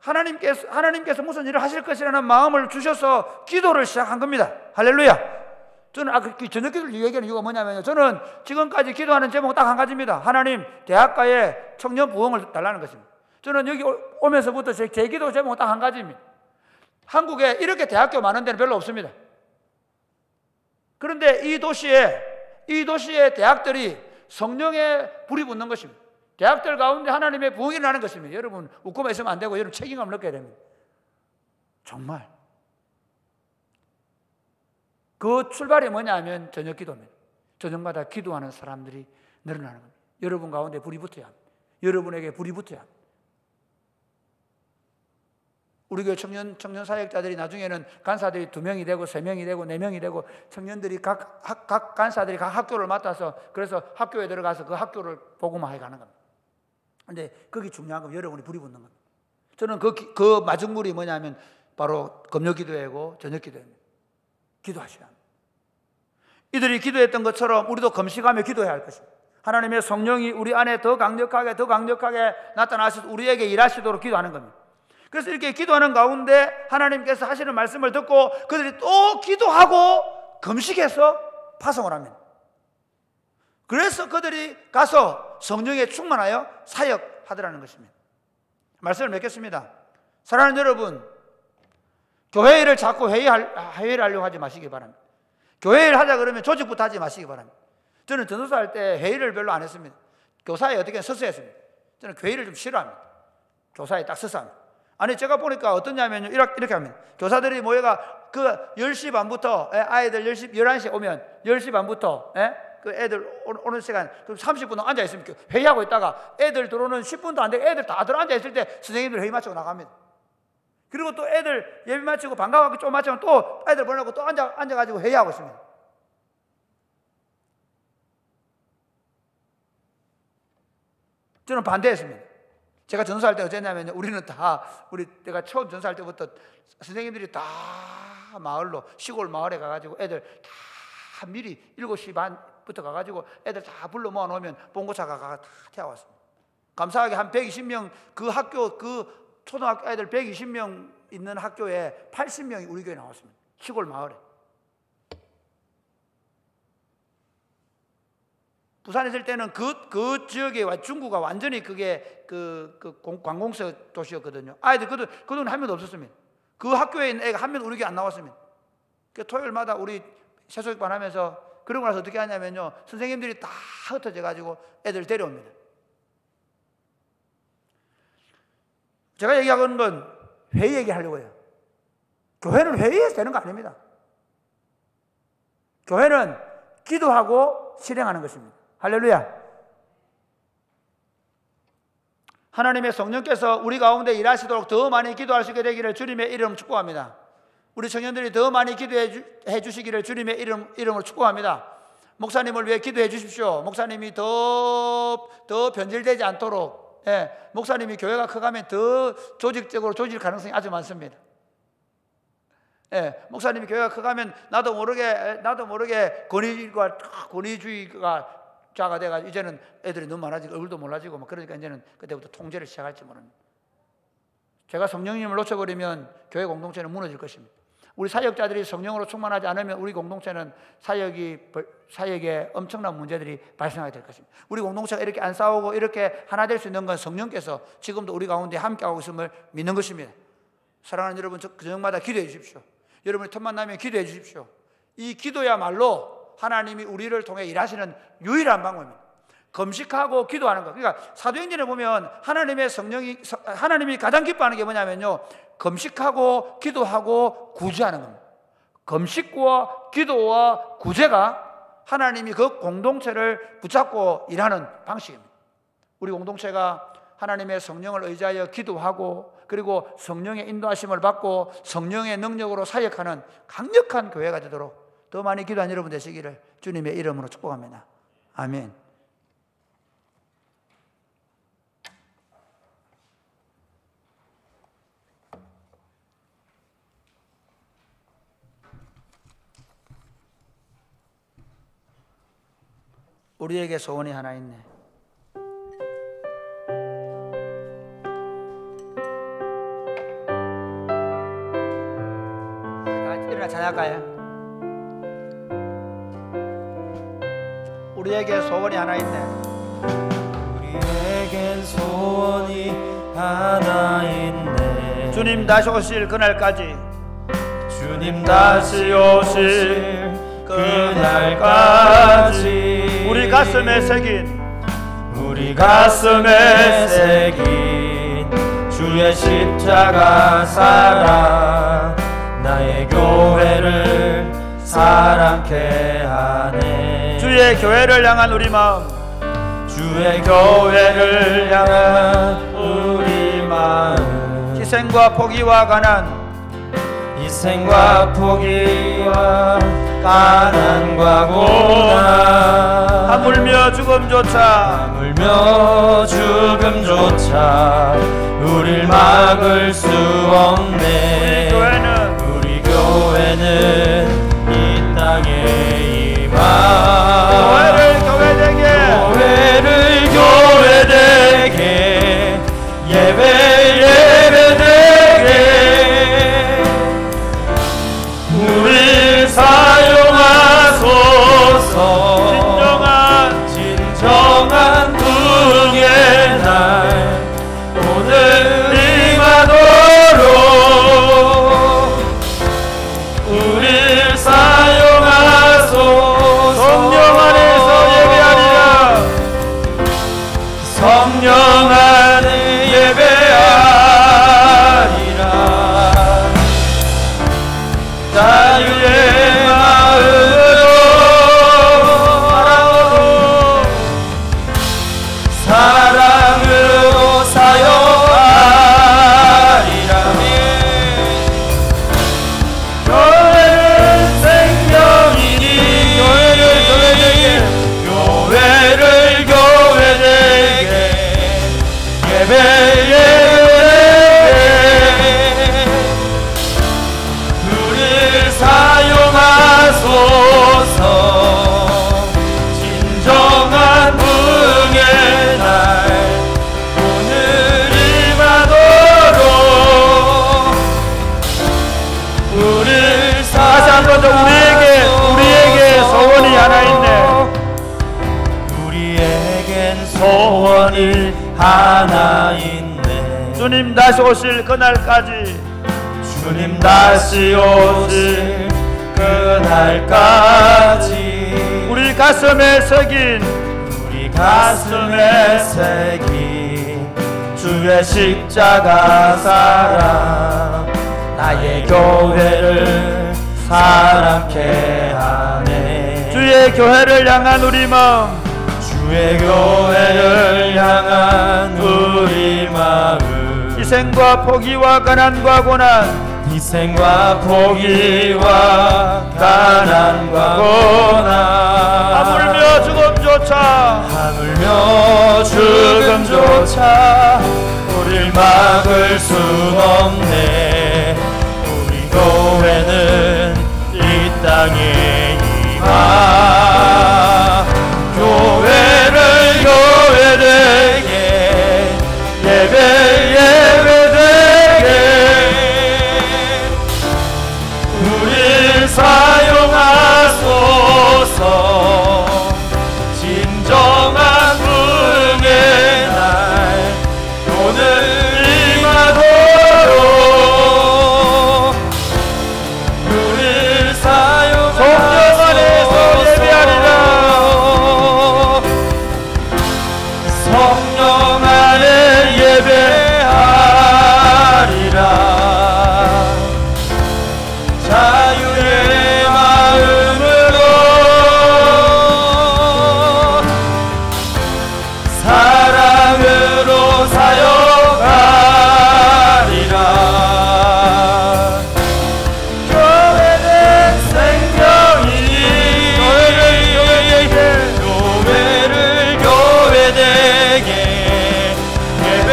S2: 하나님께서 무슨 일을 하실 것이라는 마음을 주셔서 기도를 시작한 겁니다. 할렐루야. 저는 저녁 기도를 얘기하는 이유가 뭐냐면요, 저는 지금까지 기도하는 제목은 딱 한 가지입니다. 하나님 대학가에 청년 부흥을 달라는 것입니다. 저는 여기 오면서부터 제 기도 제목은 딱 한 가지입니다. 한국에 이렇게 대학교 많은 데는 별로 없습니다. 그런데 이 도시의 대학들이 성령의 불이 붙는 것입니다. 대학들 가운데 하나님의 부흥이 일어나는 것입니다. 여러분 웃고만 있으면 안 되고 여러분 책임감을 느껴야 됩니다. 정말 그 출발이 뭐냐면 저녁 기도입니다. 저녁마다 기도하는 사람들이 늘어나는 겁니다. 여러분 가운데 불이 붙어야 합니다. 여러분에게 불이 붙어야 합니다. 우리 교회 청년 사역자들이 나중에는 간사들이 2명이 되고 3명이 되고 4명이 되고 청년들이 각 간사들이 각 학교를 맡아서 그래서 학교에 들어가서 그 학교를 복음화해 가는 겁니다. 근데 그게 중요한 건 여러분이 불이 붙는 겁니다. 저는 그 마중물이 뭐냐면 바로 금요 기도회고 저녁 기도회입니다. 기도하셔야 합니다. 이들이 기도했던 것처럼 우리도 금식하며 기도해야 할 것입니다. 하나님의 성령이 우리 안에 더 강력하게 나타나셔서 우리에게 일하시도록 기도하는 겁니다. 그래서 이렇게 기도하는 가운데 하나님께서 하시는 말씀을 듣고 그들이 또 기도하고 금식해서 파송을 합니다. 그래서 그들이 가서 성령에 충만하여 사역하더라는 것입니다. 말씀을 맺겠습니다. 사랑하는 여러분, 교회 일을 자꾸 회의를 하려고 하지 마시기 바랍니다. 교회 일 하자 그러면 조직부터 하지 마시기 바랍니다. 저는 전도사 할 때 회의를 별로 안 했습니다. 교사에 어떻게 서서 했습니다. 저는 회의를 좀 싫어합니다. 교사에 딱 서서 합니다. 아니 제가 보니까 어떠냐면요, 이렇게 합니다. 교사들이 모여가 그 10시 반부터 아이들 11시에 오면 10시 반부터 그 애들 오는 시간 그럼 30분 앉아 있으면 회의하고 있다가 애들 들어오는 10분도 안 되고 애들 다 들어 앉아 있을 때 선생님들 회의 마치고 나갑니다. 그리고 또 애들 예배 마치고 방과후 좀 마치면 또 애들 보내고 또 앉아가지고 회의하고 있습니다. 저는 반대했습니다. 제가 전도할 때 어땠냐면 내가 처음 전도할 때부터 선생님들이 다 마을로 시골 마을에 가가지고 애들 다 미리 7시 반부터 가가지고 애들 다 불러 모아놓으면 봉고차가 다 태워왔습니다. 감사하게 한 120명 그 학교 그 초등학교 애들 120명 있는 학교에 80명이 우리 교회 나왔습니다. 시골 마을에. 부산에 있을 때는 그 지역에 중구가 완전히 그게 관공서 도시였거든요. 아이들 그들은 한 명도 없었습니다. 그 학교에 있는 애가 한 명도 우리 교회 안 나왔습니다. 토요일마다 우리 세속반 하면서 그러고 나서 어떻게 하냐면요, 선생님들이 다 흩어져 가지고 애들 데려옵니다. 제가 얘기하는 건 회의 얘기하려고 해요. 교회는 회의해서 되는 거 아닙니다. 교회는 기도하고 실행하는 것입니다. 할렐루야. 하나님의 성령께서 우리 가운데 일하시도록 더 많이 기도할 수 있게 되기를 주님의 이름으로 축복합니다. 우리 청년들이 더 많이 기도해 주시기를 주님의 이름으로 축복합니다. 목사님을 위해 기도해 주십시오. 목사님이 더 변질되지 않도록 목사님이 교회가 커가면 더 조직적으로 조질 가능성이 아주 많습니다. 목사님이 교회가 커가면 나도 모르게 권위주의가 자가 돼가지고 이제는 애들이 너무 많아지고 얼굴도 몰라지고 막 그러니까 이제는 그때부터 통제를 시작할지 모릅니다. 제가 성령님을 놓쳐버리면 교회 공동체는 무너질 것입니다. 우리 사역자들이 성령으로 충만하지 않으면 우리 공동체는 사역에 엄청난 문제들이 발생하게 될 것입니다. 우리 공동체가 이렇게 안 싸우고 이렇게 하나 될 수 있는 건 성령께서 지금도 우리 가운데 함께하고 있음을 믿는 것입니다. 사랑하는 여러분, 저녁마다 기도해 주십시오. 여러분이 틈만 나면 기도해 주십시오. 이 기도야말로 하나님이 우리를 통해 일하시는 유일한 방법입니다. 금식하고 기도하는 것. 그러니까 사도행전에 보면 하나님이 가장 기뻐하는 게 뭐냐면요, 금식하고 기도하고 구제하는 겁니다. 금식과 기도와 구제가 하나님이 그 공동체를 붙잡고 일하는 방식입니다. 우리 공동체가 하나님의 성령을 의지하여 기도하고 그리고 성령의 인도하심을 받고 성령의 능력으로 사역하는 강력한 교회가 되도록 더 많이 기도한 여러분 되시기를 주님의 이름으로 축복합니다. 아멘. 우리에게 소원이 하나 있네. 일어나 찬양할까요? 우리에게 소원이 하나 있네.
S1: 우리에겐 소원이 하나 있네.
S2: 주님 다시 오실 그날까지,
S1: 주님 다시 오실 그날까지
S2: 우리 가슴에 새긴
S1: 주의 십자가 사랑 나의 교회를 사랑케 하네.
S2: 주의 교회를 향한 우리 마음,
S1: 주의 교회를 향한 우리 마음,
S2: 희생과 포기와 가난,
S1: 희생과 포기와 가난과 고난,
S2: 하물며 죽음조차
S1: 우릴 막을 수 없네. 우리 교회는 이 땅에 임하 교회를 교회되게 예배되게 우릴 사용하소서. 진정한 부흥의 날 오늘 임하도록 우릴 사용하소서.
S2: 성령 안에서 예배하리라.
S1: 성령 안에 예배하리라. 자유의 사랑으로 사용하리라. 교회는 생명이니 교회를 교회되게 예배에 우릴 사용하소서. 진정한 부흥의 날 오늘 임하도록 우릴
S2: 다시 한 번 더 우리에게 소원이 하나 있네.
S1: 우리에겐 소원이 하나 있네.
S2: 주님 다시 오실 그날까지,
S1: 주님 다시 오실 그날까지
S2: 우리 가슴에 새긴
S1: 주의 십자가 사랑 나의 교회를 사랑케 하네.
S2: 주의 교회를 향한 우리 마음,
S1: 주의 교회를 향한 우리 마음,
S2: 희생과 포기와 가난과 고난,
S1: 희생과 포기와 가난과 고난,
S2: 하물며 죽음조차
S1: 막을 순 없네. 우리 교회는 이 땅에 임하. 교회를 교회되게 예배 예배되게 우릴 사용하소서. 진정한 부흥의 날 오늘 임하도록 우릴 사용하소서. 성령 안에 예배하리라. 자유의 마음으로 사랑으로 사역하리라. 교회는 생명이니 교회를 교회되게 예배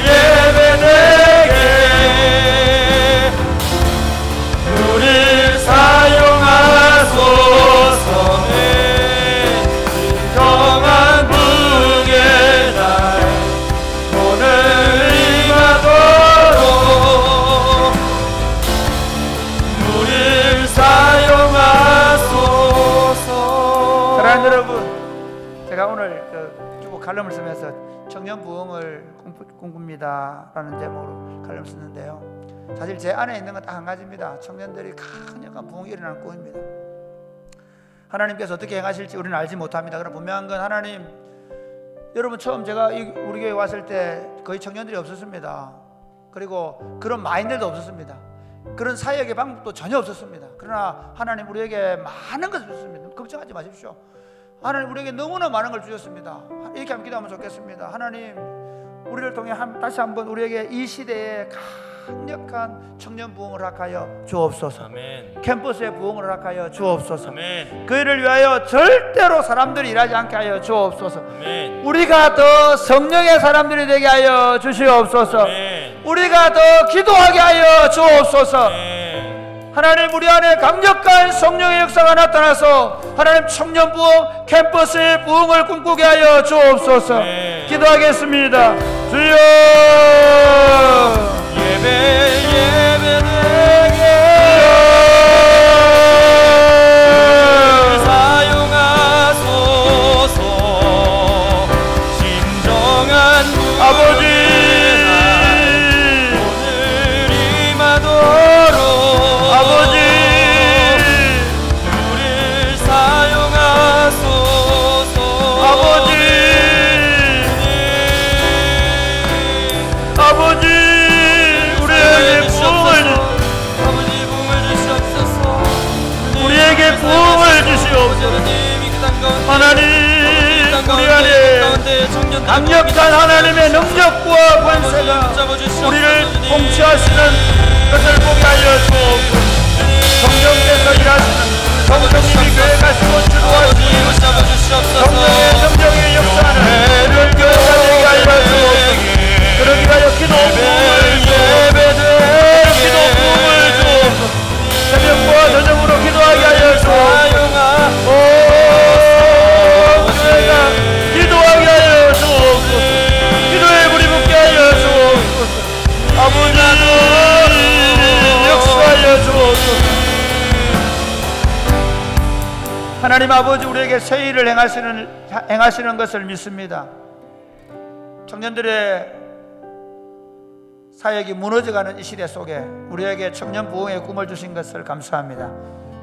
S1: 예배되게 우릴 사용하소서. 진정한 부흥의 날 오늘 임하도록 우릴 사용하소서.
S2: 사랑하는 여러분, 제가 오늘 주보 칼럼을 쓰면서 청년 부흥을 꿈꿉니다 라는 제목으로 칼럼을 썼는데요, 사실 제 안에 있는 건 딱 한 가지입니다. 청년들이 강력한 부흥이 일어나는 꿈입니다. 하나님께서 어떻게 행하실지 우리는 알지 못합니다. 그러나 분명한 건 하나님, 여러분 처음 제가 우리 교회 왔을 때 거의 청년들이 없었습니다. 그리고 그런 마인드도 없었습니다. 그런 사역의 방법도 전혀 없었습니다. 그러나 하나님 우리에게 많은 것을 주셨습니다. 걱정하지 마십시오. 하나님 우리에게 너무나 많은 걸 주셨습니다. 이렇게 한번 기도하면 좋겠습니다. 하나님, 우리를 통해 다시 한번 우리에게 이 시대에 강력한 청년 부흥을 허락하여 주옵소서.
S1: 아멘.
S2: 캠퍼스의 부흥을 허락하여 주옵소서.
S1: 아멘.
S2: 그 일을 위하여 절대로 사람들이 일하지 않게 하여 주옵소서.
S1: 아멘.
S2: 우리가 더 성령의 사람들이 되게 하여 주시옵소서.
S1: 아멘.
S2: 우리가 더 기도하게 하여 주옵소서.
S1: 아멘.
S2: 하나님, 우리 안에 강력한 성령의 역사가 나타나서 하나님 청년 부흥, 캠퍼스의 부흥을 꿈꾸게 하여 주옵소서.
S1: 아멘.
S2: 기도하겠습니다. 주여,
S1: 예배 예배되게 사용하소서. 진정한
S2: 아버지,
S1: 오늘 임하도록
S2: 아버지,
S1: 우릴 사용하소서.
S2: 아버지, 아버지, 우리에게 부흥을
S1: 주시옵소서.
S2: 우리에게 부흥을 주시옵소서. 하나님, 우리 안에 강력한 하나님의 능력과 권세가 우리를 통치하시는 것을 보게 하여 주옵소서. 성령께서 일하시는, 성령님이 교회 가시고 주도하시는 성령의 능력의 역사는 교회가 되게 하여 주옵소서. 그러기 하여 기도 부흥을 주옵소서. 새벽과 저녁으로 기도하게 하여 주옵소서. 교회가 기도하게 하여 주옵소서. 기도에 불이 붙게 하여 주옵소서. 아버지, 역사하여 주옵소서. 하나님 아버지, 우리에게 새 일을 행하시는 것을 믿습니다. 청년들의 사역이 무너져가는 이 시대 속에 우리에게 청년 부흥의 꿈을 주신 것을 감사합니다.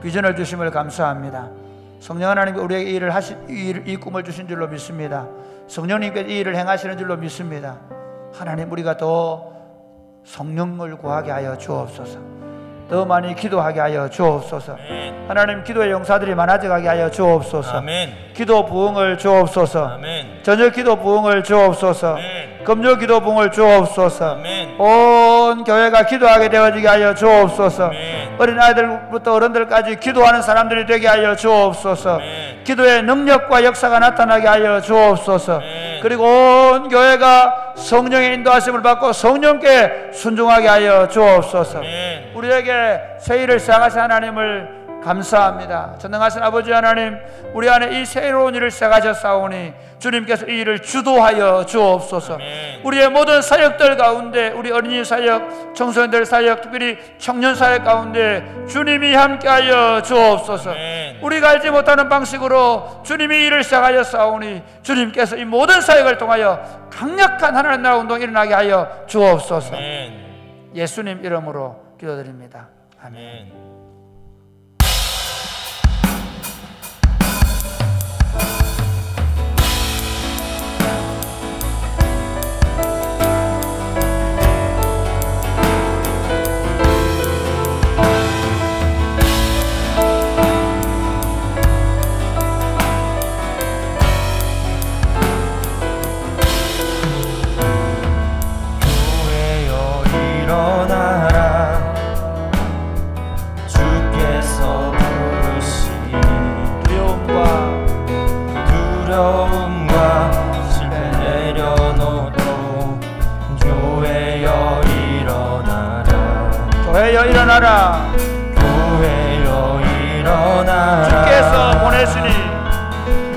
S2: 비전을 주심을 감사합니다. 성령 하나님이 우리에게 이 꿈을 주신 줄로 믿습니다. 성령님께서 이 일을 행하시는 줄로 믿습니다. 하나님, 우리가 더 성령을 구하게 하여 주옵소서. 더 많이 기도하게 하여 주옵소서.
S1: 아멘.
S2: 하나님, 기도의 용사들이 많아져가게 하여 주옵소서.
S1: 아멘.
S2: 기도 부흥을 주옵소서.
S1: 아멘.
S2: 저녁 기도 부흥을 주옵소서.
S1: 아멘.
S2: 금요 기도 부흥을 주옵소서.
S1: 아멘.
S2: 온 교회가 기도하게 되어지게 하여 주옵소서.
S1: 아멘.
S2: 어린아이들부터 어른들까지 기도하는 사람들이 되게 하여 주옵소서.
S1: 아멘.
S2: 기도의 능력과 역사가 나타나게 하여 주옵소서.
S1: 아멘.
S2: 그리고 온 교회가 성령의 인도하심을 받고 성령께 순종하게 하여 주옵소서.
S1: 아멘.
S2: 우리에게 새 일을 시작하신 하나님을 감사합니다. 전능하신 아버지 하나님, 우리 안에 이 새로운 일을 시작하셨사오니 주님께서 이 일을 주도하여 주옵소서.
S1: 아멘.
S2: 우리의 모든 사역들 가운데, 우리 어린이 사역, 청소년들 사역, 특별히 청년 사역 가운데 주님이 함께하여 주옵소서.
S1: 아멘.
S2: 우리가 알지 못하는 방식으로 주님이 일을 시작하셨사오니 주님께서 이 모든 사역을 통하여 강력한 하나님 나라 운동이 일어나게 하여 주옵소서.
S1: 아멘.
S2: 예수님 이름으로 기도드립니다. 아멘.
S1: 아멘. 교회여 일어나라, 주께서 부르시니 두려움과 실패 내려놓고 교회여 일어나라,
S2: 교회여 일어나라.
S1: 교회여 일어나라,
S2: 주께서 보내시니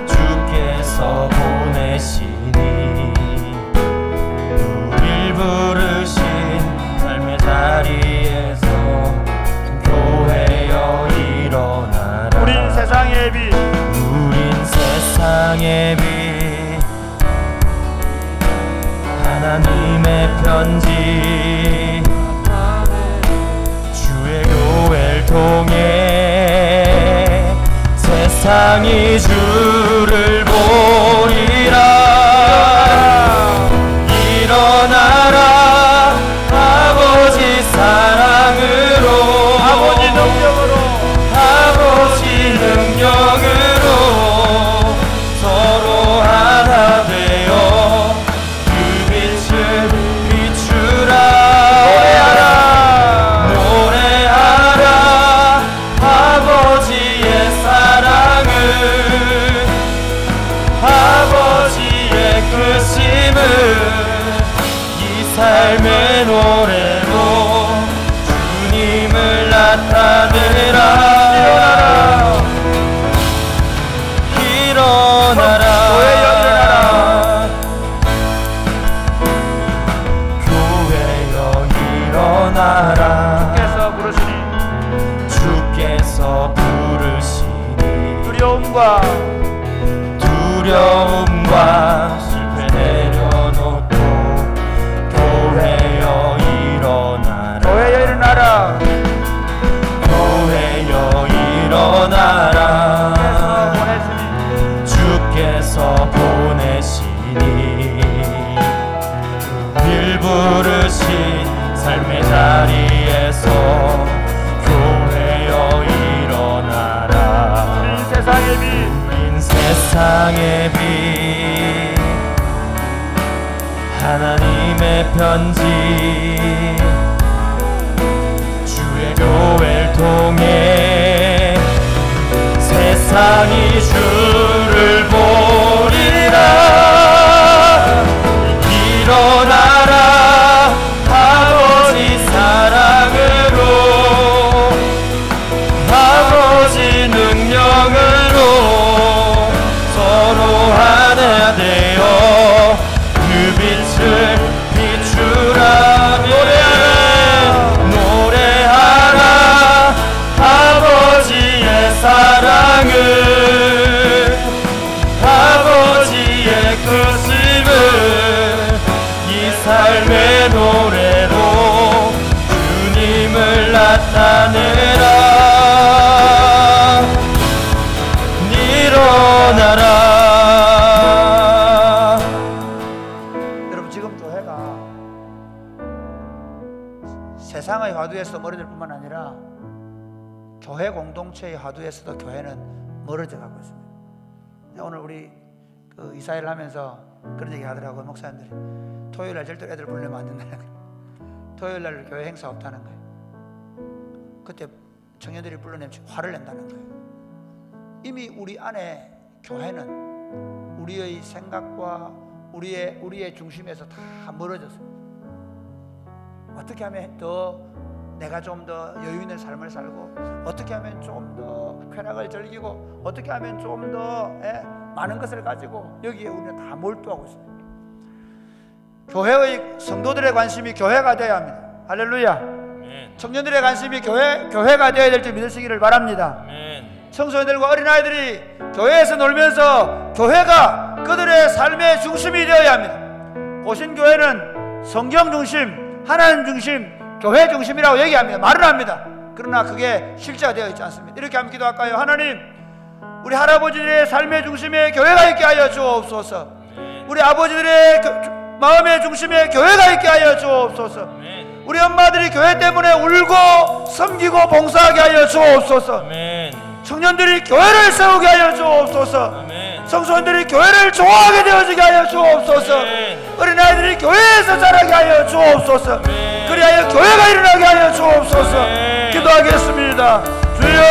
S1: 주께서 보내시니 우릴 부르신 삶의 자리에서 교회여 일어나라.
S2: 우린 세상의 빛,
S1: 우린 세상의 빛, 하나님의 편지, 주의 교회를 통해 세상이 주를 보리라. 일어나라, 아버지 사랑으로,
S2: 아버지 능력으로,
S1: 아버지 능력으로 서로 하나 되어 그 빛을 비추라. 노래하라 아버지의 사랑을, 아버지의 크심을 이 삶의 노래로 주님을 나타내라. 일어나라, 교회여 일어나라,
S2: 주께서 부르시니
S1: 주께서 부르시니 두려움과 실패 내려놓고 교회여 일어나라,
S2: 교회여 일어나라.
S1: 교회여 일어나라, 주께서 보내시니 우릴 부르신 삶의 자리에서 교회여 일어나라.
S2: 우린 세상의 빛,
S1: 우린 세상의 빛, 하나님의 편지, 주의 교회를 통해 세상이 주를 보리라. 일어나라, 아버지 사랑으로, 아버지 능력으로 서로 하나 되어 그 빛을 비추라. 노래하라 아버지의 사랑을, 아버지의 크심을 이 삶의 노래로 주님을 나타내라. 일어나라.
S2: 여러분, 지금 교회가 세상의 화두에서 멀어질 뿐만 아니라 교회 공동체의 화두에서도 교회는 멀어져 가고 있습니다. 오늘 우리 이사회를 하면서 그런 얘기 하더라고요. 목사님들이 토요일날 절대로 애들 부르면 안 된다는 거예요. 토요일날 교회 행사 없다는 거예요. 그때 청년들이 불러내면 화를 낸다는 거예요. 이미 우리 안에 교회는 우리의 생각과 우리의 중심에서 다 멀어졌습니다. 어떻게 하면 더 내가 좀 더 여유 있는 삶을 살고, 어떻게 하면 좀 더 쾌락을 즐기고, 어떻게 하면 좀 더 많은 것을 가지고, 여기에 우리는 다 몰두하고 있습니다. 교회의 성도들의 관심이 교회가 되어야 합니다. 할렐루야. 청년들의 관심이 교회가 되어야 될 줄 믿으시기를 바랍니다. 청소년들과 어린아이들이 교회에서 놀면서 교회가 그들의 삶의 중심이 되어야 합니다. 고신교회는 성경 중심, 하나님 중심, 교회 중심이라고 얘기합니다. 말을 합니다. 그러나 그게 실제가 되어 있지 않습니다. 이렇게 한번 기도할까요? 하나님, 우리 할아버지들의 삶의 중심에 교회가 있게 하여 주옵소서. 우리 아버지들의 마음의 중심에 교회가 있게 하여 주옵소서. 우리 엄마들이 교회 때문에 울고 섬기고 봉사하게 하여 주옵소서. 청년들이 교회를 세우게 하여 주옵소서. 청소년들이 교회를 좋아하게 되어지게 하여 주옵소서. 어린아이들이 교회에서 자라게 하여 주옵소서. 그리하여 교회가 일어나게 하여 주옵소서. 기도하겠습니다. 주여,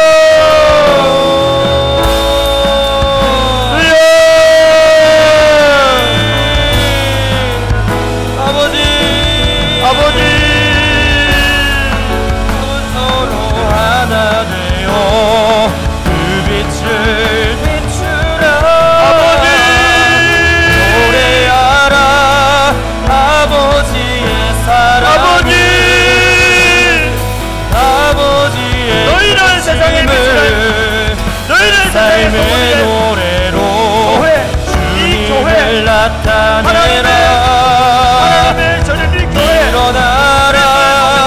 S2: 주여. 아버지
S1: 서로 하나 되어 그 빛을 비추라.
S2: 아버지
S1: 노래하라 아버지의 사랑. 아버지의
S2: 너희는 세상의 빛을, 너희는
S1: 삶의 노래로 주님을 나타내라.
S2: 하나님의 저는 이 교회,
S1: 일어나라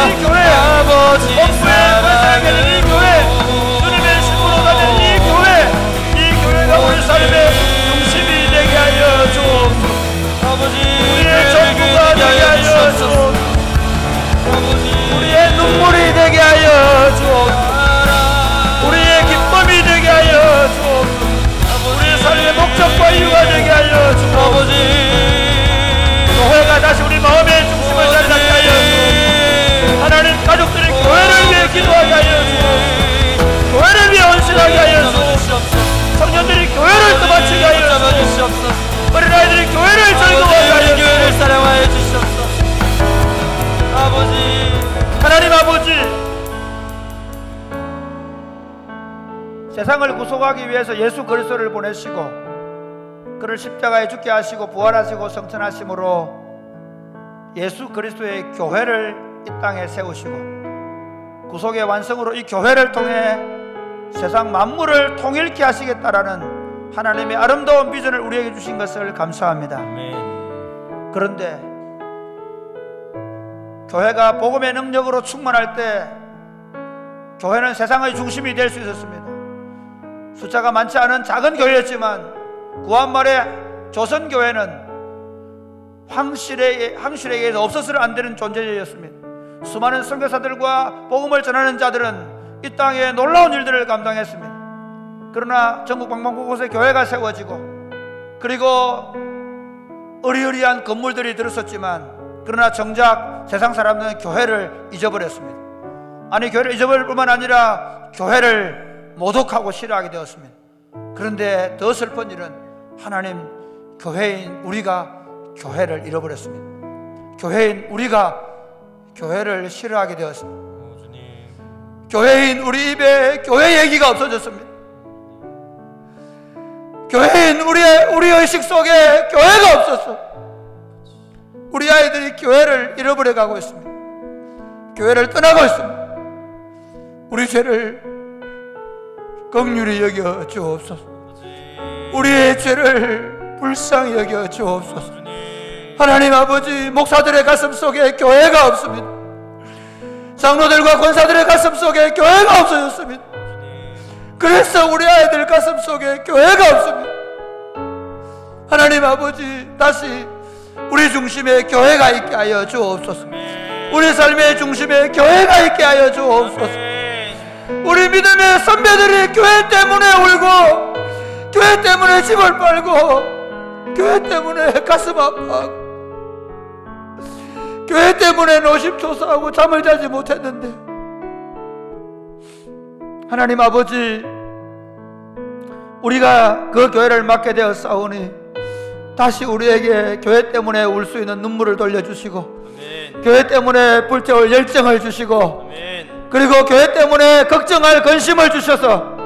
S2: 이 교회,
S1: 아버지
S2: 사랑하는 이 교회, 주님의 신부로 가는 이 교회, 이 교회가 우리 삶의 중심이 되게 하여 주옵소서. 우리의 전부가 되게 하여 주옵소서. 우리의 눈물이 되게 하여 주옵소서. 우리의 기쁨이 되게 하여 주옵소서. 우리의 삶의 목적과 이유가 되게 하여 주옵소서. 교회가 다시 우리 마음의 중심을 자리 잡게 하여 주옵소서. 하나님, 가족들이 교회를 위해 기도하게 하여 주옵소서. 교회를 위해 헌신하게 하여 주옵소서. 청년들이 교회를 떠받치게 하여 주옵소서. 어린아이들이 교회를 즐거워하게 하여 주옵소서.
S1: 교회를 사랑하여 주시옵소서. 아버지,
S2: 하나님 아버지, 세상을 구속하기 위해서 예수 그리스도를 보내시고 그를 십자가에 죽게 하시고 부활하시고 성천하심으로 예수 그리스도의 교회를 이 땅에 세우시고 구속의 완성으로 이 교회를 통해 세상 만물을 통일케 하시겠다라는 하나님의 아름다운 비전을 우리에게 주신 것을 감사합니다. 그런데 교회가 복음의 능력으로 충만할 때 교회는 세상의 중심이 될 수 있었습니다. 숫자가 많지 않은 작은 교회였지만 구한말의 조선교회는 황실에 의해서 없어서는 안 되는 존재였습니다. 수많은 선교사들과 복음을 전하는 자들은 이 땅에 놀라운 일들을 감당했습니다. 그러나 전국 방방곳곳에 교회가 세워지고 그리고 어리어리한 건물들이 들었었지만 그러나 정작 세상 사람들은 교회를 잊어버렸습니다. 아니, 교회를 잊어버릴 뿐만 아니라 교회를 모독하고 싫어하게 되었습니다. 그런데 더 슬픈 일은 하나님, 교회인 우리가 교회를 잃어버렸습니다. 교회인 우리가 교회를 싫어하게 되었습니다. 교회인 우리 입에 교회 얘기가 없어졌습니다. 교회인 우리 의식 속에 교회가 없었어. 우리 아이들이 교회를 잃어버려 가고 있습니다. 교회를 떠나고 있습니다. 우리 죄를 긍휼히 여겨 주옵소서. 우리의 죄를 불쌍히 여겨 주옵소서. 하나님 아버지, 목사들의 가슴 속에 교회가 없습니다. 장로들과 권사들의 가슴 속에 교회가 없어졌습니다. 그래서 우리 아이들 가슴 속에 교회가 없습니다. 하나님 아버지, 다시 우리 중심에 교회가 있게 하여 주옵소서. 우리 삶의 중심에 교회가 있게 하여 주옵소서. 우리 믿음의 선배들이 교회 때문에 울고, 교회 때문에 집을 팔고, 교회 때문에 가슴 아파하고, 교회 때문에 노심초사하고 잠을 자지 못했는데, 하나님 아버지, 우리가 그 교회를 맡게 되었사오니 다시 우리에게 교회 때문에 울 수 있는 눈물을 돌려주시고,
S1: 아멘.
S2: 교회 때문에 불태울 열정을 주시고,
S1: 아멘.
S2: 그리고 교회 때문에 걱정할 근심을 주셔서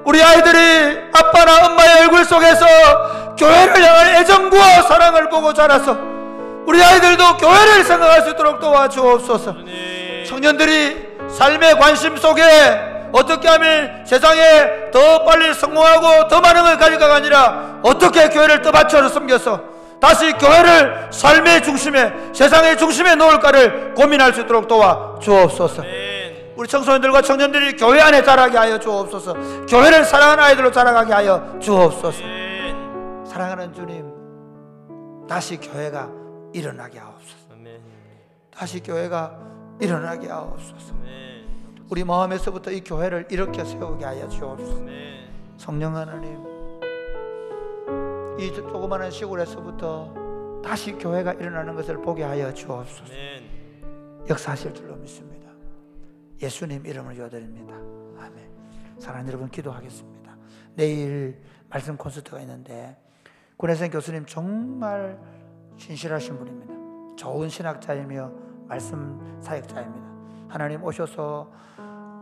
S2: 우리 아이들이 아빠나 엄마의 얼굴 속에서 교회를 향한 애정과 사랑을 보고 자라서 우리 아이들도 교회를 생각할 수 있도록 도와주옵소서. 청년들이 삶의 관심 속에 어떻게 하면 세상에 더 빨리 성공하고 더 많은 걸 가져가가 아니라 어떻게 교회를 더 바쳐서 섬겨서 다시 교회를 삶의 중심에, 세상의 중심에 놓을까를 고민할 수 있도록 도와주옵소서. 우리 청소년들과 청년들이 교회 안에 자라게 하여 주옵소서. 교회를 사랑하는 아이들로 자라가게 하여 주옵소서. 사랑하는 주님, 다시 교회가 일어나게 하옵소서. 다시 교회가 일어나게 하옵소서. 우리 마음에서부터 이 교회를 일으켜 세우게 하여 주옵소서. 성령 하나님, 이 조그마한 시골에서부터 다시 교회가 일어나는 것을 보게 하여 주옵소서. 역사하실 줄로 믿습니다. 예수님 이름을 기도드립니다. 아멘. 사랑하는 여러분, 기도하겠습니다. 내일 말씀 콘서트가 있는데 권혜선 교수님 정말 신실하신 분입니다. 좋은 신학자이며 말씀 사역자입니다. 하나님 오셔서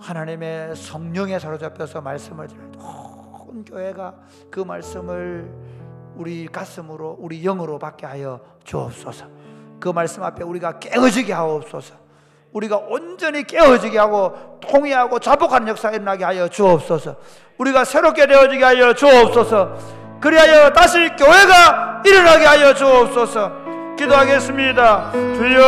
S2: 하나님의 성령에 사로잡혀서 말씀을 들을 온 교회가 그 말씀을 우리 가슴으로, 우리 영으로 받게 하여 주옵소서. 그 말씀 앞에 우리가 깨어지게 하옵소서. 우리가 온전히 깨어지게 하고 통회하고 자복하는 역사가 일어나게 하여 주옵소서. 우리가 새롭게 되어지게 하여 주옵소서. 그리하여 다시 교회가 일어나게 하여 주옵소서. 기도하겠습니다. 주여.